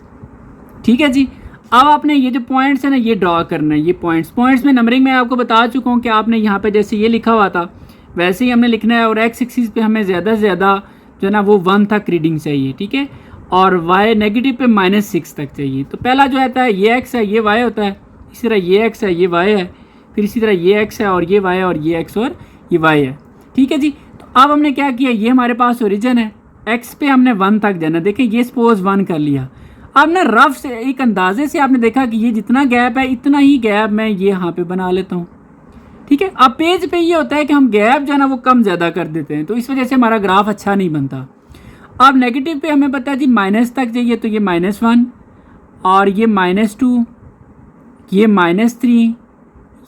ठीक है जी, अब आपने ये जो पॉइंट्स है ना ये ड्रा करना है। ये पॉइंट्स में नंबरिंग में आपको बता चुका हूँ कि आपने यहाँ पे जैसे ये लिखा हुआ था वैसे ही हमने लिखना है, और एक्स एक्सिस पे हमें ज़्यादा से ज़्यादा जो है ना वो 1 तक रीडिंग चाहिए। ठीक है, और वाई नेगेटिव पे -6 तक चाहिए। तो पहला जो आता है ये एक्स है, ये वाई होता है, इसी तरह ये एक्स है, ये वाई है, फिर इसी तरह ये एक्स है और ये वाई है, और ये एक्स और ये वाई है। ठीक है जी, तो अब हमने क्या किया, ये हमारे पास ओरिजिन है, एक्स पे हमने 1 तक जाना। देखिए ये सपोज 1 कर लिया। अब ना रफ से एक अंदाजे से आपने देखा कि ये जितना गैप है इतना ही गैप मैं ये यहाँ पे बना लेता हूँ। ठीक है, अब पेज पे ये होता है कि हम गैप जो है ना वो कम ज़्यादा कर देते हैं, तो इस वजह से हमारा ग्राफ अच्छा नहीं बनता। अब नेगेटिव पे हमें पता है जी माइनस तक चाहिए, तो ये -1 और ये -2, ये -3,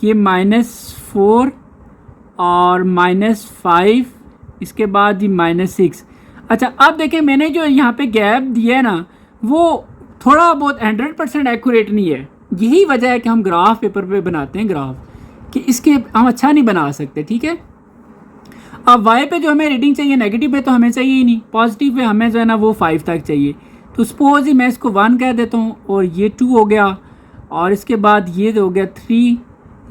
ये -4 और -5, इसके बाद जी -6। अच्छा अब देखें मैंने जो यहाँ पे गैप दिया है ना वो थोड़ा बहुत 100% एक्यूरेट नहीं है। यही वजह है कि हम ग्राफ पेपर पे बनाते हैं ग्राफ, कि इसके हम अच्छा नहीं बना सकते। ठीक है, अब वाई पे जो हमें रीडिंग चाहिए नेगेटिव पे तो हमें चाहिए ही नहीं, पॉजिटिव पे हमें जो है ना वो 5 तक चाहिए। तो सपोज ही मैं इसको 1 कह देता हूँ और ये 2 हो गया, और इसके बाद ये हो गया 3,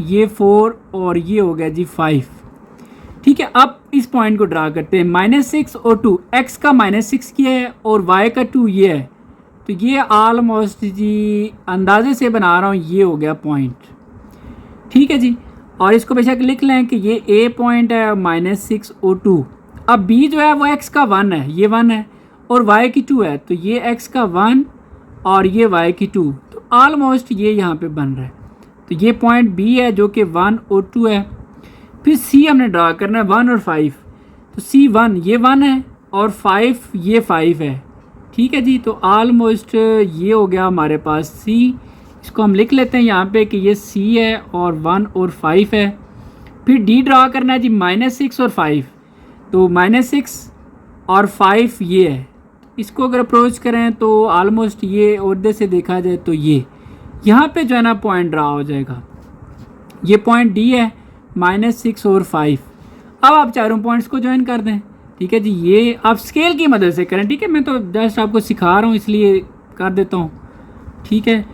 ये 4 और ये हो गया जी 5। ठीक है, अब इस पॉइंट को ड्रा करते हैं। -6 और 2, एक्स का -6 किया है और वाई का 2 ये है, तो ये ऑलमोस्ट जी अंदाजे से बना रहा हूँ, ये हो गया पॉइंट। ठीक है जी, और इसको बेशक लिख लें कि ये ए पॉइंट है -6 और 2। अब बी जो है वो एक्स का 1 है, ये 1 है, और वाई की 2 है, तो ये एक्स का 1 और ये वाई की 2, तो ऑलमोस्ट ये यहाँ पे बन रहा है। तो ये पॉइंट बी है जो कि 1 और 2 है। फिर सी हमने ड्रा करना है 1 और 5, तो सी 1 ये 1 है और 5 ये 5 है। ठीक है जी, तो ऑलमोस्ट ये हो गया हमारे पास सी। इसको हम लिख लेते हैं यहाँ पे कि ये सी है और 1 और 5 है। फिर डी ड्रा करना है जी -6 और 5, तो -6 और 5 ये है। इसको अगर अप्रोच करें तो ऑलमोस्ट ये उर्दे से देखा जाए तो ये यहाँ पे जो है ना पॉइंट ड्रा हो जाएगा। ये पॉइंट डी है -6 और 5। अब आप चारों पॉइंट्स को ज्वाइन कर दें। ठीक है जी, ये आप स्केल की मदद से करें। ठीक है, मैं तो जस्ट आपको सिखा रहा हूँ इसलिए कर देता हूँ। ठीक है,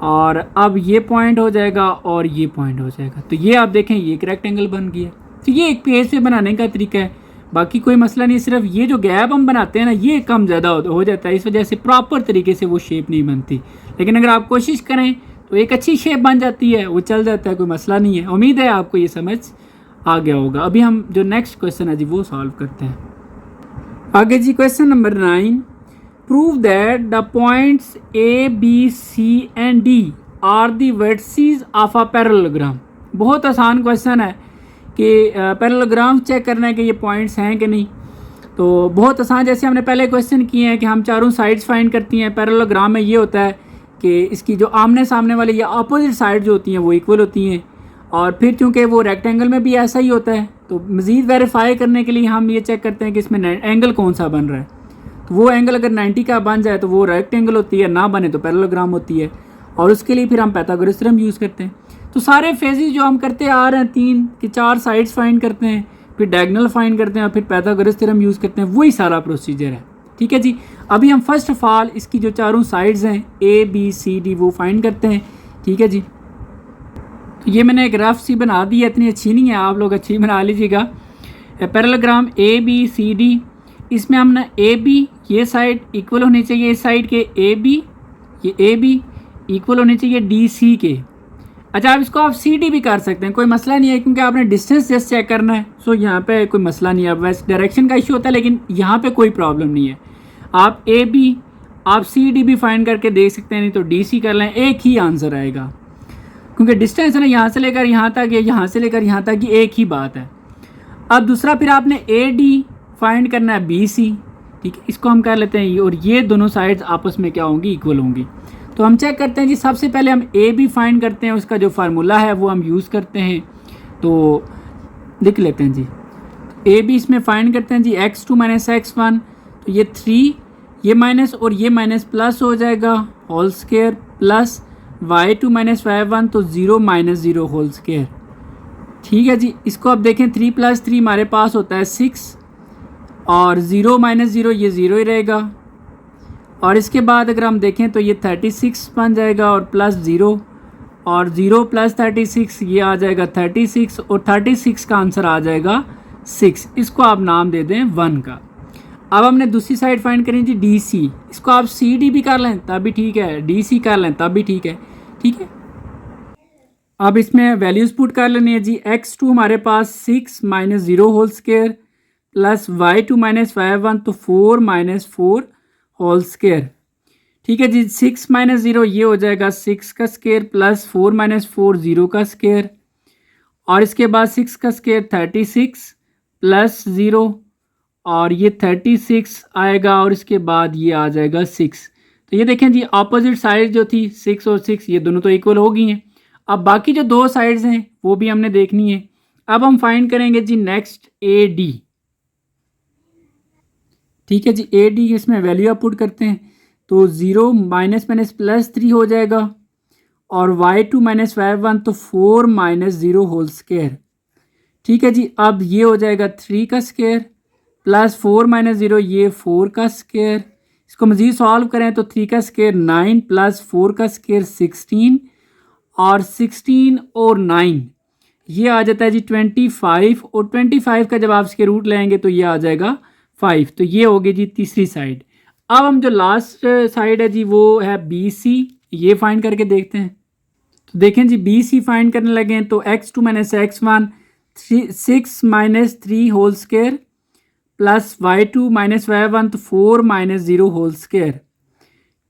और अब ये पॉइंट हो जाएगा और ये पॉइंट हो जाएगा, तो ये आप देखें ये एक रेक्टेंगल बन गया। तो ये एक पेज पे बनाने का तरीका है, बाकी कोई मसला नहीं। सिर्फ ये जो गैप हम बनाते हैं ना ये कम ज़्यादा हो जाता है, इस वजह से प्रॉपर तरीके से वो शेप नहीं बनती। लेकिन अगर आप कोशिश करें तो एक अच्छी शेप बन जाती है, वो चल जाता है, कोई मसला नहीं है। उम्मीद है आपको ये समझ आ गया होगा। अभी हम जो नेक्स्ट क्वेश्चन है जी वो सॉल्व करते हैं। आगे जी question number 9, prove that the points A B C and D are the vertices of a parallelogram. बहुत आसान क्वेश्चन है कि पैरेललोग्राम चेक करना है कि ये पॉइंट्स हैं कि नहीं। तो बहुत आसान, जैसे हमने पहले क्वेश्चन किए हैं कि हम चारों साइड्स फाइंड करती हैं। पैरेललोग्राम में ये होता है कि इसकी जो आमने सामने वाली या अपोजिट साइड जो होती हैं वो इक्वल होती हैं, और फिर चूँकि वो रेक्टेंगल में भी ऐसा ही होता है तो मज़ीद वेरीफाई करने के लिए हम ये चेक करते हैं कि इसमें एंगल कौन सा बन रहा है। तो वो एंगल अगर 90 का बन जाए तो वो रेक्टेंगल होती है, ना बने तो पैरेललोग्राम होती है, और उसके लिए फिर हम पाइथागोरस थ्योरम यूज़ करते हैं। तो सारे फेजेस जो हम करते आ रहे हैं 3 कि 4 साइड्स फाइंड करते हैं, फिर डायगोनल फाइंड करते हैं और फिर पाइथागोरस थ्योरम यूज़ करते हैं, वही सारा प्रोसीजर है। ठीक है जी, अभी हम फर्स्ट ऑफ ऑल इसकी जो चारों साइड्स हैं ए बी सी डी वो फाइंड करते हैं। ठीक है जी, तो ये मैंने एक रफ सी बना दी है, इतनी अच्छी नहीं है, आप लोग अच्छी बना लीजिएगा। Parallelogram A B C D, इसमें हमने ए बी ये साइड इक्वल होनी चाहिए इस साइड के, ए बी ये ए बी इक्वल होनी चाहिए डी सी के। अच्छा, आप इसको आप सी डी भी कर सकते हैं, कोई मसला नहीं है, क्योंकि आपने डिस्टेंस जस्ट चेक करना है। सो यहाँ पे कोई मसला नहीं है। वैसे डायरेक्शन का इशू होता है लेकिन यहाँ पे कोई प्रॉब्लम नहीं है। आप ए बी आप सी डी भी फाइंड करके देख सकते हैं, नहीं तो डी सी कर लें, एक ही आंसर आएगा, क्योंकि डिस्टेंस है ना यहाँ से लेकर यहाँ तक, या यहाँ से लेकर यहाँ तक, ये एक ही बात है। अब दूसरा फिर आपने ए डी फाइंड करना है बी सी। ठीक है, इसको हम कर लेते हैं, और ये दोनों साइड्स आपस में क्या होंगी, इक्वल होंगी। तो हम चेक करते हैं जी, सबसे पहले हम ए बी फाइंड करते हैं, उसका जो फार्मूला है वो हम यूज़ करते हैं। तो लिख लेते हैं जी, ए बी इसमें फाइंड करते हैं जी x2 - x1, तो ये 3, ये माइनस और ये माइनस प्लस हो जाएगा whole square plus y2 minus y1 तो 0 माइनस 0 होल स्क्वायर। ठीक है जी, इसको अब देखें 3 प्लस 3 हमारे पास होता है 6 और 0 माइनस 0 ये 0 ही रहेगा। और इसके बाद अगर हम देखें तो ये 36 बन जाएगा और प्लस 0 और 0 प्लस 36 ये आ जाएगा 36 और 36 का आंसर आ जाएगा 6। इसको आप नाम दे दें 1 का। अब हमने दूसरी साइड फाइंड करें जी डी सी। इसको आप सी डी भी कर लें तब भी ठीक है, डी सी कर लें तब भी ठीक है। ठीक है, अब इसमें वैल्यूज़ पुट कर लेनी है जी। x2 हमारे पास 6 minus 0 whole square plus y2 minus y1 तो 4 माइनस 4 होल स्क्वायर। ठीक है जी, 6 माइनस 0 ये हो जाएगा 6 का स्क्वायर प्लस 4 माइनस 4 0 का स्क्वायर और इसके बाद 6 का स्क्वायर 36 प्लस 0 और ये 36 आएगा और इसके बाद ये आ जाएगा 6। तो ये देखें जी अपोजिट साइड जो थी 6 और 6 ये दोनों तो इक्वल हो गई हैं। अब बाकी जो दो साइड्स हैं वो भी हमने देखनी है। अब हम फाइंड करेंगे जी नेक्स्ट ए डी। ठीक है जी, ए डी इसमें वैल्यू आप पुट करते हैं तो 0 माइनस माइनस प्लस 3 हो जाएगा और y2 माइनस y1 तो 4 माइनस 0 होल स्क्वायर। ठीक है जी, अब ये हो जाएगा 3 का स्क्वायर प्लस 4 माइनस 0 ये 4 का स्क्वायर। इसको मज़ीद सॉल्व करें तो 3 का स्क्वायर 9 प्लस 4 का स्क्वायर 16 और 16 और 9 ये आ जाता है जी 25 और 25 का जब आप इसके रूट लेंगे तो ये आ जाएगा 5। तो ये होगी जी तीसरी साइड। अब हम जो लास्ट साइड है जी वो है बी सी, ये फाइंड करके देखते हैं। तो देखें जी बी सी फाइंड करने लगे तो x2 minus x1 6 minus 3 whole square plus y2 minus y1 तो 4 माइनस 0 होल स्क्वायर।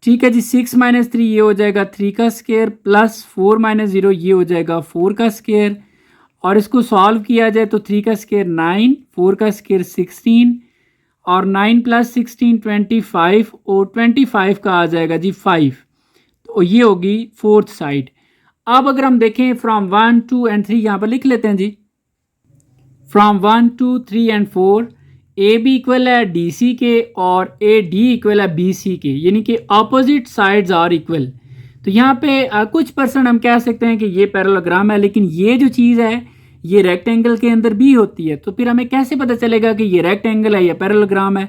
ठीक है जी, 6 माइनस 3 ये हो जाएगा 3 का स्क्वायर प्लस 4 माइनस 0 ये हो जाएगा 4 का स्क्वायर और इसको सॉल्व किया जाए तो 3 का स्क्वायर 9 4 का स्क्वायर 16 और 9 प्लस 16 25 और 25 का आ जाएगा जी 5। तो ये होगी फोर्थ साइड। अब अगर हम देखें फ्रॉम 1 2 एंड 3 यहाँ पर लिख लेते हैं जी। From 1 2 3 and 4 A B equal है डी सी के और ए डी इक्वल है बी सी के, यानी कि अपोजिट साइड्स आर इक्वल। तो यहाँ पे कुछ परसेंट हम कह सकते हैं कि ये पैरेललोग्राम है, लेकिन ये जो चीज़ है ये रेक्टेंगल के अंदर भी होती है। तो फिर हमें कैसे पता चलेगा कि ये रेक्टेंगल है या पैरेललोग्राम है?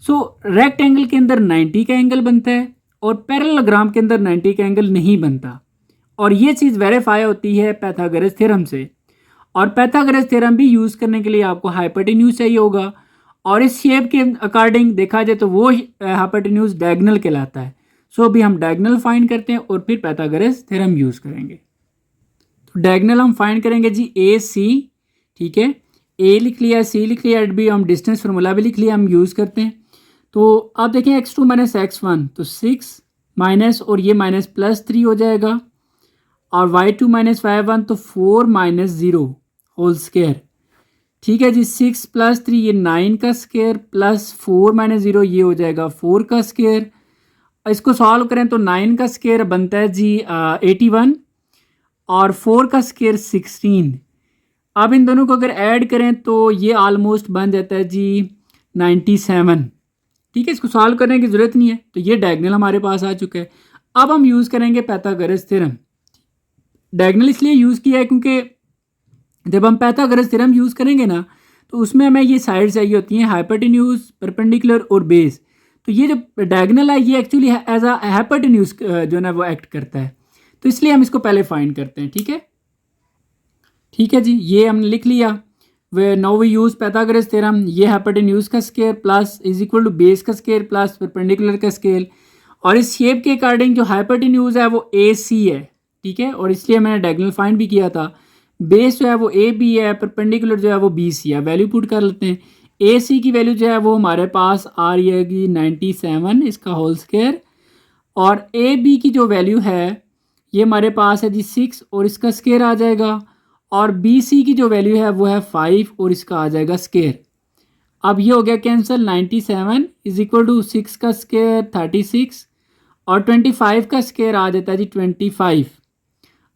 रेक्टेंगल के अंदर 90 का एंगल बनता है और पैरेललोग्राम के अंदर 90 का एंगल नहीं बनता। और ये चीज़ वेरीफाई होती है पाइथागोरस थ्योरम से। और पाइथागोरस थ्योरम भी यूज़ करने के लिए आपको हाइपोटेन्यूज चाहिए होगा और इस शेप के अकॉर्डिंग देखा जाए तो वो हाइपोटेन्यूज डायगोनल कहलाता है। अभी हम डायगोनल फाइंड करते हैं और फिर पाइथागोरस थ्योरम यूज़ करेंगे। तो डायगोनल हम फाइंड करेंगे जी ए सी। ठीक है, ए लिख लिया, सी लिख लिया, एड भी हम डिस्टेंस फार्मूला भी लिख लिया, हम यूज़ करते हैं। तो आप देखें x2 माइनस x1 तो 6 माइनस और ये माइनस प्लस 3 हो जाएगा और y2 माइनस y1 तो 4 माइनस 0 होल स्क्वायर। ठीक है जी, 6 प्लस 3 ये 9 का स्क्वायर प्लस 4 माइनस 0 ये हो जाएगा 4 का स्क्वायर। इसको सॉल्व करें तो 9 का स्क्वायर बनता है जी 81 और 4 का स्क्वायर 16। अब इन दोनों को अगर ऐड करें तो ये ऑलमोस्ट बन जाता है जी 97। ठीक है, इसको सॉल्व करने की ज़रूरत नहीं है, तो ये डायगोनल हमारे पास आ चुका है। अब हम यूज़ करेंगे पाइथागोरस थ्योरम। डायगोनल इसलिए यूज़ किया है क्योंकि जब हम पाइथागोरस थ्योरम यूज़ करेंगे ना तो उसमें हमें ये साइड चाहिए होती हैं हाइपोटेन्यूज, परपेंडिकुलर और बेस। तो ये जो डायगोनल है ये एक्चुअली एज अ हाइपोटेन्यूज जो है वो एक्ट करता है, तो इसलिए हम इसको पहले फाइंड करते हैं। ठीक है जी, ये हमने लिख लिया। We now we use Pythagoras theorem. ये हाइपोटेन्यूज का square plus is equal to base का स्क्वायर प्लस परपेंडिकुलर का स्केल और इस शेप के अकॉर्डिंग जो हाइपोटेन्यूज है वो ए सी है। ठीक है, और इसलिए मैंने डायगोनल फाइंड भी किया था। बेस जो है वो ए बी है, परपेंडिकुलर जो है वो बी सी है। वैल्यू पुट कर लेते हैं। ए सी की वैल्यू जो है वो हमारे पास आ रही है 97 इसका होल स्क्वायर और ए बी की जो वैल्यू है ये हमारे पास है जी 6 और इसका स्क्वायर आ जाएगा और बी सी की जो वैल्यू है वो है 5 और इसका आ जाएगा स्क्वायर। अब ये हो गया कैंसिल। 97 इज इक्वल टू 6 का स्क्वायर 36 और 25 का स्क्वायर आ जाता है जी 25।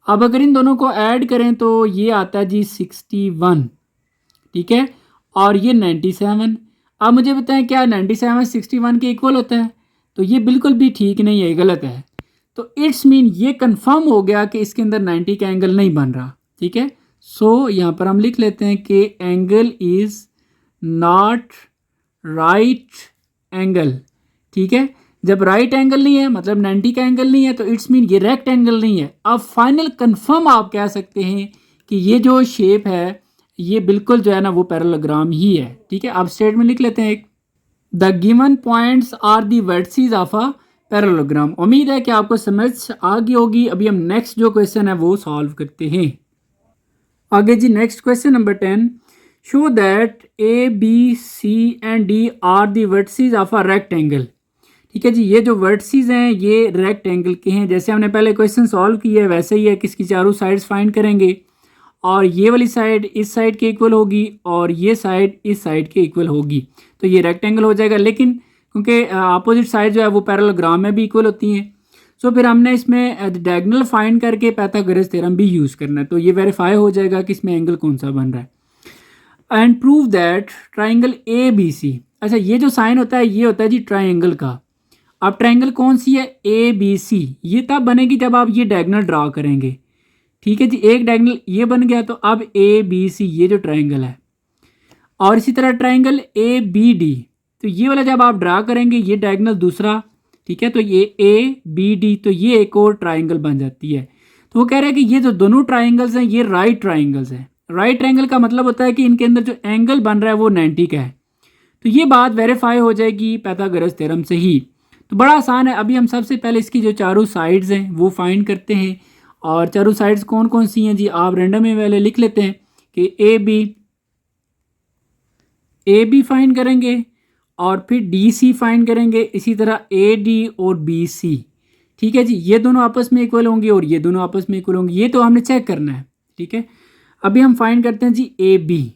अब अगर इन दोनों को ऐड करें तो ये आता है जी 61। ठीक है, और ये 97। अब मुझे बताएं क्या 97 61 के इक्वल होता है? तो ये बिल्कुल भी ठीक नहीं है, गलत है। तो इट्स मीन ये कंफर्म हो गया कि इसके अंदर 90 का एंगल नहीं बन रहा, ठीक है। सो यहाँ पर हम लिख लेते हैं कि angle is not right angle, ठीक है। जब राइट एंगल नहीं है मतलब 90 का एंगल नहीं है तो इट्स मीन ये रेक्ट एंगल नहीं है। अब फाइनल कंफर्म आप कह सकते हैं कि ये जो शेप है ये बिल्कुल जो है ना वो पैरेललोग्राम ही है, ठीक है। अब स्टेटमेंट लिख लेते हैं एक, the given points are the vertices of a parallelogram. उम्मीद है कि आपको समझ आ गई होगी। अभी हम नेक्स्ट जो क्वेश्चन है वो सॉल्व करते हैं। आगे जी next question number 10, show that A B C and D are the vertices of a rectangle. ठीक है जी, ये जो वर्टिसेस हैं ये रेक्टेंगल के हैं। जैसे हमने पहले क्वेश्चन सॉल्व किया है वैसे ही है कि इसकी चारों साइड्स फाइंड करेंगे और ये वाली साइड इस साइड के इक्वल होगी और ये साइड इस साइड के इक्वल होगी, तो ये रेक्टेंगल हो जाएगा। लेकिन क्योंकि अपोजिट साइड जो है वो पैरेललोग्राम में भी इक्वल होती हैं, सो फिर हमने इसमें डायगोनल फाइंड करके पाइथागोरस थ्योरम भी यूज़ करना है, तो ये वेरीफाई हो जाएगा कि इसमें एंगल कौन सा बन रहा है। And prove that triangle A B C, अच्छा ये जो साइन होता है ये होता है जी ट्राइंगल का। अब ट्राइंगल कौन सी है, ए बी सी, ये तब बनेगी जब आप ये डायगोनल ड्रा करेंगे, ठीक है जी। एक डायगोनल ये बन गया, तो अब ए बी सी ये जो ट्राइंगल है, और इसी तरह ट्राइंगल ए बी डी, तो ये वाला जब आप ड्रा करेंगे ये डायगोनल दूसरा, ठीक है, तो ये ए बी डी, तो ये एक और ट्राइंगल बन जाती है। तो वो कह रहे हैं कि ये जो दोनों ट्राइंगल्स हैं ये राइट ट्राइंगल्स हैं। राइट ट्राइंगल का मतलब होता है कि इनके अंदर जो एंगल बन रहा है वो 90 का है। तो ये बात वेरीफाई हो जाएगी पाइथागोरस थ्योरम से ही। तो बड़ा आसान है। अभी हम सबसे पहले इसकी जो चारों साइड्स हैं वो फाइंड करते हैं। और चारों साइड्स कौन कौन सी हैं जी, आप रैंडम में वाले लिख लेते हैं कि ए बी फाइंड करेंगे और फिर डी सी फाइंड करेंगे, इसी तरह ए डी और बी सी, ठीक है जी। ये दोनों आपस में इक्वल होंगे और ये दोनों आपस में इक्वल होंगे, ये तो हमने चेक करना है, ठीक है। अभी हम फाइंड करते हैं जी ए बी।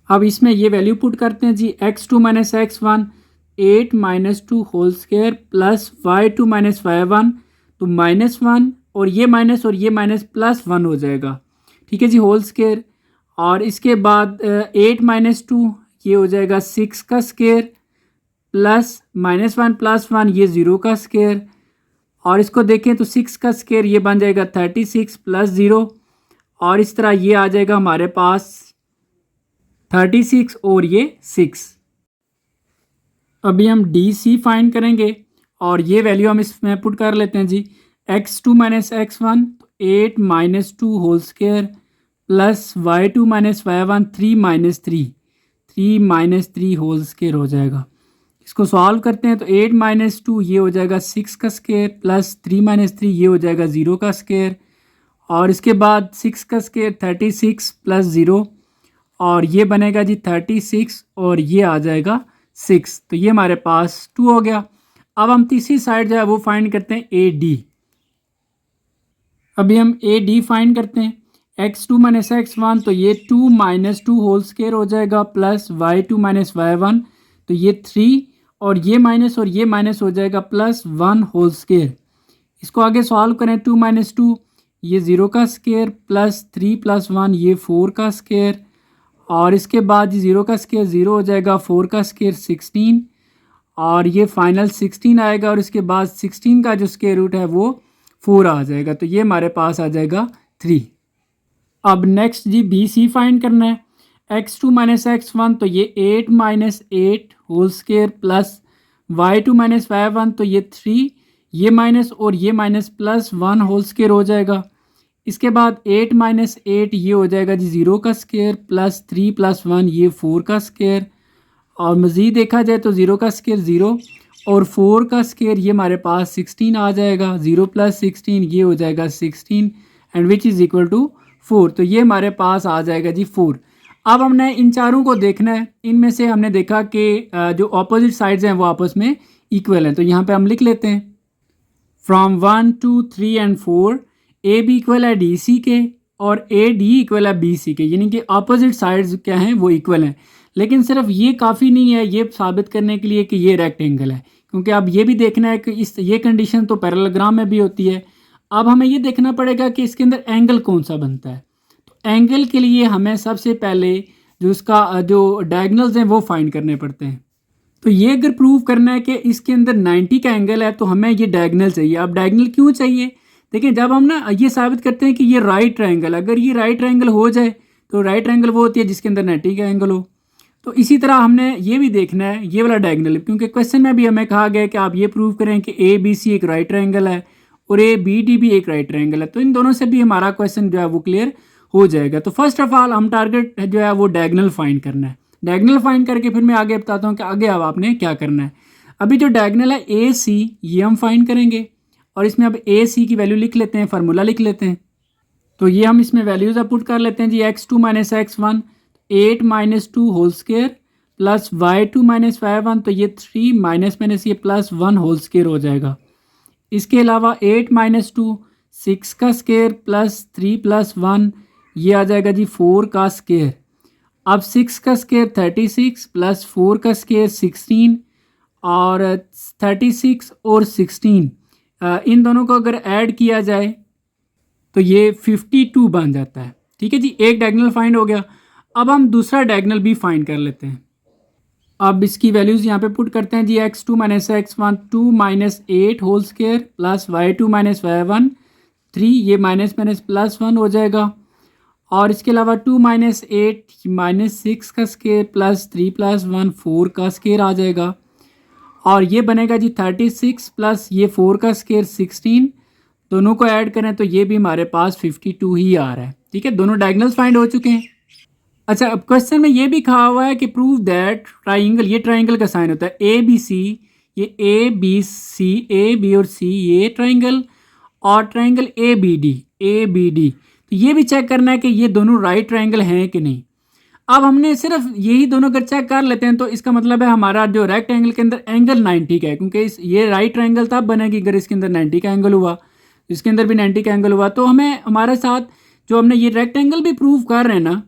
अब इसमें ये वैल्यू पुट करते हैं जी, x2 minus x1 8 minus 2 whole square plus y2 minus y1, तो -1 और ये माइनस प्लस 1 हो जाएगा, ठीक है जी, होल स्क्वायर। और इसके बाद 8 माइनस 2 ये हो जाएगा 6 का स्क्वायर प्लस -1 प्लस 1 ये 0 का स्क्वायर। और इसको देखें तो 6 का स्क्वायर ये बन जाएगा 36 प्लस 0, और इस तरह ये आ जाएगा हमारे पास 36 और ये 6। अभी हम डी सी फाइंड करेंगे और ये वैल्यू हम इसमें पुट कर लेते हैं जी, x2 minus x1 8 minus 2 whole square plus y2 minus y1 3 minus 3 whole square हो जाएगा। इसको सॉल्व करते हैं तो 8 माइनस 2 ये हो जाएगा 6 का स्क्वायर प्लस 3 माइनस 3 ये हो जाएगा 0 का स्क्वायर, और इसके बाद 6 का स्क्वायर 36 प्लस 0, और ये बनेगा जी 36 और ये आ जाएगा 6, तो ये हमारे पास 2 हो गया। अब हम तीसरी साइड जो है वो फाइंड करते हैं ए डी। अभी हम ए डी फाइंड करते हैं, x2 माइनस x1 तो ये 2 माइनस 2 होल स्क्वायर हो जाएगा प्लस y2 माइनस y1 तो ये 3, और ये माइनस हो जाएगा प्लस 1 होल स्क्वायर। इसको आगे सॉल्व करें, 2 माइनस 2 ये 0 का स्क्वायर प्लस 3 प्लस 1 ये 4 का स्क्वायर, और इसके बाद 0 का स्क्वायर 0 हो जाएगा, 4 का स्क्वायर 16, और ये फाइनल 16 आएगा, और इसके बाद 16 का जो स्क्वायर रूट है वो 4 आ जाएगा, तो ये हमारे पास आ जाएगा 3। अब नेक्स्ट जी बी सी फाइंड करना है, x2 माइनस x1 तो ये 8 minus 8 whole square plus y2 minus y1 तो ये 3, ये माइनस और ये माइनस प्लस 1 होल स्क्वायर हो जाएगा। इसके बाद 8 माइनस 8 ये हो जाएगा जी 0 का स्क्वायर प्लस 3 प्लस 1 ये 4 का स्क्वायर, और मज़ीद देखा जाए तो 0 का स्क्वायर 0 और 4 का स्क्वायर ये हमारे पास 16 आ जाएगा, 0 प्लस 16 ये हो जाएगा 16 and which is equal to 4, तो ये हमारे पास आ जाएगा जी 4। अब हमने इन चारों को देखना है, इनमें से हमने देखा कि जो ऑपोजिट साइड्स हैं वो आपस में इक्वल हैं, तो यहाँ पे हम लिख लेते हैं from 1 2 3 and 4 A B equal है डी सी के और ए डी इक्वल है बी सी के, यानी कि ऑपोजिट साइड्स क्या हैं वो इक्वल हैं। लेकिन सिर्फ ये काफ़ी नहीं है ये साबित करने के लिए कि ये रेक्टेंगल है, क्योंकि अब ये भी देखना है कि ये कंडीशन तो पैरेललोग्राम में भी होती है। अब हमें ये देखना पड़ेगा कि इसके अंदर एंगल कौन सा बनता है। तो एंगल के लिए हमें सबसे पहले जो इसका जो डायगोनल्स हैं वो फाइंड करने पड़ते हैं। तो ये अगर प्रूव करना है कि इसके अंदर 90 का एंगल है तो हमें ये डायगोनल चाहिए। अब डायगोनल क्यों चाहिए? देखिए, जब हम ना ये साबित करते हैं कि ये राइट ट्रायंगल, अगर ये राइट ट्रायंगल हो जाए तो राइट ट्रायंगल वो होती है जिसके अंदर 90 का एंगल हो। तो इसी तरह हमने ये भी देखना है ये वाला डायगोनल, क्योंकि क्वेश्चन में भी हमें कहा गया है कि आप ये प्रूव करें कि ए बी सी एक राइट ट्रायंगल है और ए बी डी भी एक राइट ट्रायंगल है। तो इन दोनों से भी हमारा क्वेश्चन जो है वो क्लियर हो जाएगा। तो फर्स्ट ऑफ ऑल हम टारगेट जो है वो डायगोनल फाइंड करना है। डायगोनल फाइंड करके फिर मैं आगे बताता हूँ कि आगे अब आपने क्या करना है। अभी जो डायगोनल है ए सी ये हम फाइंड करेंगे और इसमें अब ए सी की वैल्यू लिख लेते हैं, फार्मूला लिख लेते हैं। तो ये हम इसमें वैल्यूज अब पुट कर लेते हैं जी। x2 minus x1 8 minus 2 whole square plus y2 minus y1, तो ये 3 माइनस माइनस ये प्लस 1 होल स्केयर हो जाएगा। इसके अलावा 8 माइनस 2 6 का स्केयर प्लस 3 प्लस 1 ये आ जाएगा जी 4 का स्केयर। अब 6 का स्केयर 36 प्लस 4 का स्केयर 16 और 36 और 16 इन दोनों को अगर ऐड किया जाए तो ये 52 बन जाता है। ठीक है जी, एक डायगोनल फाइंड हो गया। अब हम दूसरा डायगोनल भी फाइंड कर लेते हैं। अब इसकी वैल्यूज़ यहाँ पे पुट करते हैं जी। x2 minus x1 2 minus 8 whole square plus y2 minus y1 3, ये माइनस माइनस प्लस 1 हो जाएगा। और इसके अलावा 2 माइनस 8 माइनस 6 का स्केयर प्लस 3 प्लस 1 4 का स्केयर आ जाएगा। और ये बनेगा जी 36 प्लस ये 4 का स्केयर 16, दोनों को ऐड करें तो ये भी हमारे पास 52 ही आ रहा है। ठीक है, दोनों डायगोनल्स फाइंड हो चुके हैं। अच्छा, अब क्वेश्चन में ये भी कहा हुआ है कि प्रूव दैट ट्राइंगल, ये ट्राइंगल का साइन होता है ए बी सी, ये ए बी सी, ए बी और सी ये ट्राइंगल, और ट्राइंगल ए बी डी, तो ये भी चेक करना है कि ये दोनों राइट ट्राइंगल हैं कि नहीं। अब हमने सिर्फ यही दोनों अगर चेक कर लेते हैं तो इसका मतलब है हमारा जो रेक्ट एंगल के अंदर एंगल 90 का है, क्योंकि ये राइट ट्राइंगल तब बनेगी अगर इसके अंदर 90 का एंगल हुआ, इसके अंदर भी 90 का एंगल हुआ। तो हमें हमारे साथ जो हमने ये रेक्टेंगल भी प्रूव कर रहे हैं ना,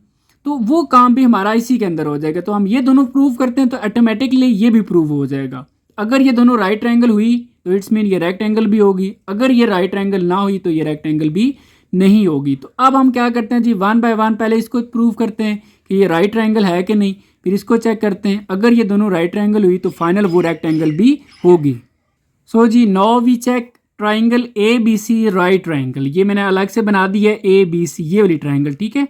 तो वो काम भी हमारा इसी के अंदर हो जाएगा। तो हम ये दोनों प्रूव करते हैं तो ऑटोमेटिकली ये भी प्रूव हो जाएगा। अगर ये दोनों राइट ट्रायंगल हुई तो इट्स मीन ये रेक्टेंगल भी होगी, अगर ये राइट ट्रायंगल ना हुई तो ये रेक्टेंगल भी नहीं होगी। तो अब हम क्या करते हैं जी, 1 बाय 1 पहले इसको प्रूव करते हैं कि ये राइट ट्रायंगल है कि नहीं, फिर इसको चेक करते हैं। अगर ये दोनों राइट ट्रायंगल हुई तो फाइनल वो रेक्टेंगल भी होगी। सो जी now we check triangle A B C right triangle. ये मैंने अलग से बना दी है ए बी सी ये वाली ट्राइंगल। ठीक है,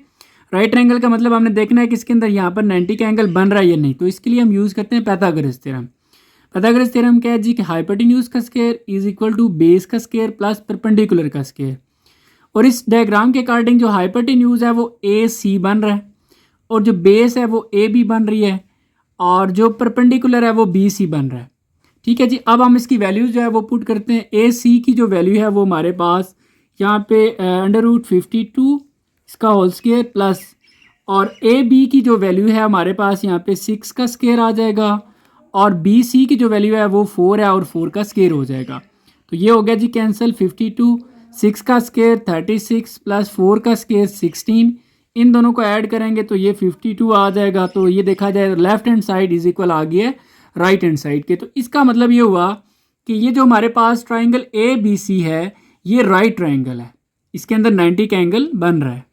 राइट ट्राइंगल का मतलब हमने देखना है कि इसके अंदर यहाँ पर 90 का एंगल बन रहा है या नहीं। तो इसके लिए हम यूज़ करते हैं पाइथागोरस थ्योरम। पाइथागोरस थ्योरम क्या है जी कि हाइपोटेन्यूज का square is equal to base का स्क्वायर प्लस परपेंडिकुलर का स्क्वायर। और इस डायग्राम के अकॉर्डिंग जो हाइपोटेन्यूज है वो ए सी बन रहा है और जो बेस है वो ए बी बन रही है और जो परपेंडिकुलर है वो बी सी बन रहा है। ठीक है जी, अब हम इसकी वैल्यूज जो है वो पुट करते हैं। ए सी की जो वैल्यू है वो हमारे पास यहाँ पे √52 इसका होल स्क्वायर प्लस, और ए बी की जो वैल्यू है हमारे पास यहाँ पे 6 का स्क्वायर आ जाएगा और बी सी की जो वैल्यू है वो 4 है और 4 का स्क्वायर हो जाएगा। तो ये हो गया जी कैंसिल। 52 6 का स्क्वायर 36 प्लस 4 का स्क्वायर 16, इन दोनों को ऐड करेंगे तो ये 52 आ जाएगा। तो ये देखा जाए left hand side is equal आ गया है राइट हैंड साइड के। तो इसका मतलब ये हुआ कि ये जो हमारे पास ट्राइंगल ए बी सी है ये राइट ट्राइंगल है, इसके अंदर 90 का एंगल बन रहा है।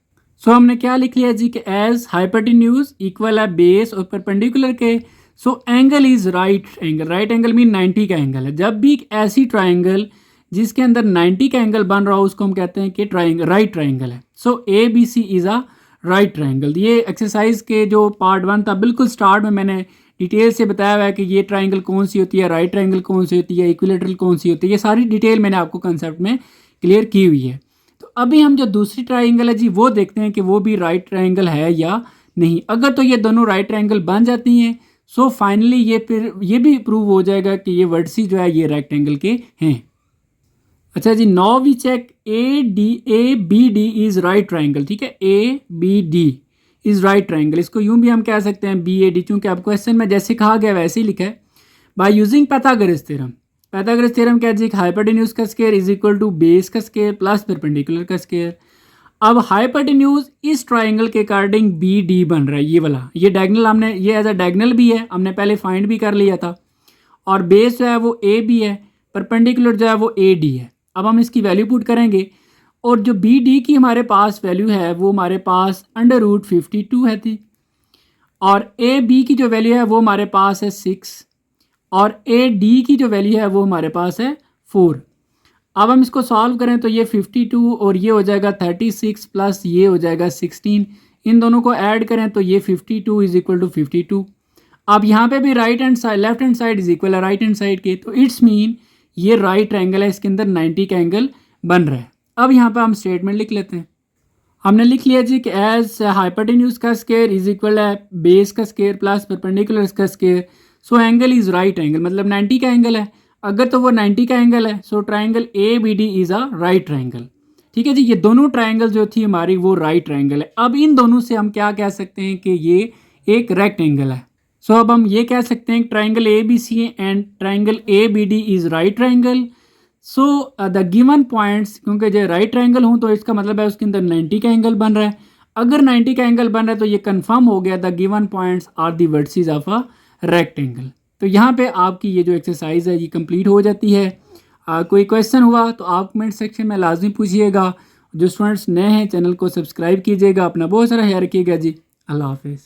सो हमने क्या लिख लिया जी कि एज हाइपोटेन्यूज इक्वल है बेस और परपेंडिकुलर के, so angle is right angle. Right angle mean 90 का एंगल है। जब भी ऐसी ट्राइंगल जिसके अंदर 90 का एंगल बन रहा हो उसको हम कहते हैं कि राइट ट्राइंगल है। So A B C is a right triangle. ये एक्सरसाइज के जो पार्ट 1 था बिल्कुल स्टार्ट में मैंने डिटेल से बताया हुआ है कि ये ट्राइंगल कौन सी होती है, राइट ट्राइंगल कौन सी होती है, इक्विलेटरल कौन सी होती है, ये सारी डिटेल मैंने आपको कंसेप्ट में क्लियर की हुई है। तो अभी हम जो दूसरी ट्राइंगल है जी वो देखते हैं कि वो भी राइट ट्राइंगल है या नहीं। अगर तो ये दोनों राइट ट्राइंगल बन जाती हैं सो फाइनली ये फिर ये भी प्रूव हो जाएगा कि ये वर्टिसेस जो है ये रेक्टेंगल के हैं। अच्छा जी, now we check A B D is right triangle. ठीक है, A B D is right triangle, इसको यूं भी हम कह सकते हैं बी ए डी, क्योंकि आप क्वेश्चन में जैसे कहा गया वैसे ही लिखा है। By using Pythagoras theorem. Pythagoras theorem क्या है, हाइपोटेन्यूज का square is equal to base का स्क्वायर प्लस परपेंडिकुलर का स्क्वायर। अब हाइपोटेन्यूज इस ट्राइंगल के अकॉर्डिंग बी डी बन रहा है, ये वाला, ये डायगोनल हमने ये एज अ डायगोनल भी है, हमने पहले फाइंड भी कर लिया था। और बेस जो है वो ए बी है, परपेंडिकुलर जो है वो ए डी है। अब हम इसकी वैल्यू पुट करेंगे और जो बी डी की हमारे पास वैल्यू है वो हमारे पास √52 है थी, और ए बी की जो वैल्यू है वो हमारे पास है 6, और ए डी की जो वैल्यू है वो हमारे पास है 4। अब हम इसको सॉल्व करें तो ये 52 और ये हो जाएगा 36 प्लस ये हो जाएगा 16। इन दोनों को ऐड करें तो ये 52 इज इक्वल टू 52। अब यहाँ पे भी right hand side left hand side is equal है राइट हैंड साइड के, तो इट्स मीन ये राइट एंगल है, इसके अंदर 90 का एंगल बन रहा है। अब यहाँ पे हम स्टेटमेंट लिख लेते हैं। हमने लिख लिया जी कि एज हाइपोटेन्यूज का स्क्वायर इज इक्वल है बेस का स्क्वायर प्लस परपेंडिकुलर का square, so angle is right angle, मतलब 90 का एंगल है। अगर तो वो 90 का एंगल है so triangle A B D is a right triangle. ठीक है जी, ये दोनों ट्राइंगल जो थी हमारी वो राइट ट्राइंगल है। अब इन दोनों से हम क्या कह सकते हैं कि ये एक रेक्टेंगल है। सो अब हम ये कह सकते हैं triangle A B C and triangle A B D is right triangle. So the given points, क्योंकि जो राइट ट्राइंगल हूँ तो इसका मतलब है उसके अंदर 90 का एंगल बन रहा है। अगर 90 का एंगल बन रहा है तो ये कंफर्म हो गया the given points are the vertices of a rectangle. तो यहाँ पे आपकी ये जो एक्सरसाइज है ये कंप्लीट हो जाती है। कोई क्वेश्चन हुआ तो आप कमेंट सेक्शन में लाजमी पूछिएगा। जो स्टूडेंट्स नए हैं चैनल को सब्सक्राइब कीजिएगा। अपना बहुत सारा ख्याल रखिएगा जी। अल्लाह हाफिज़।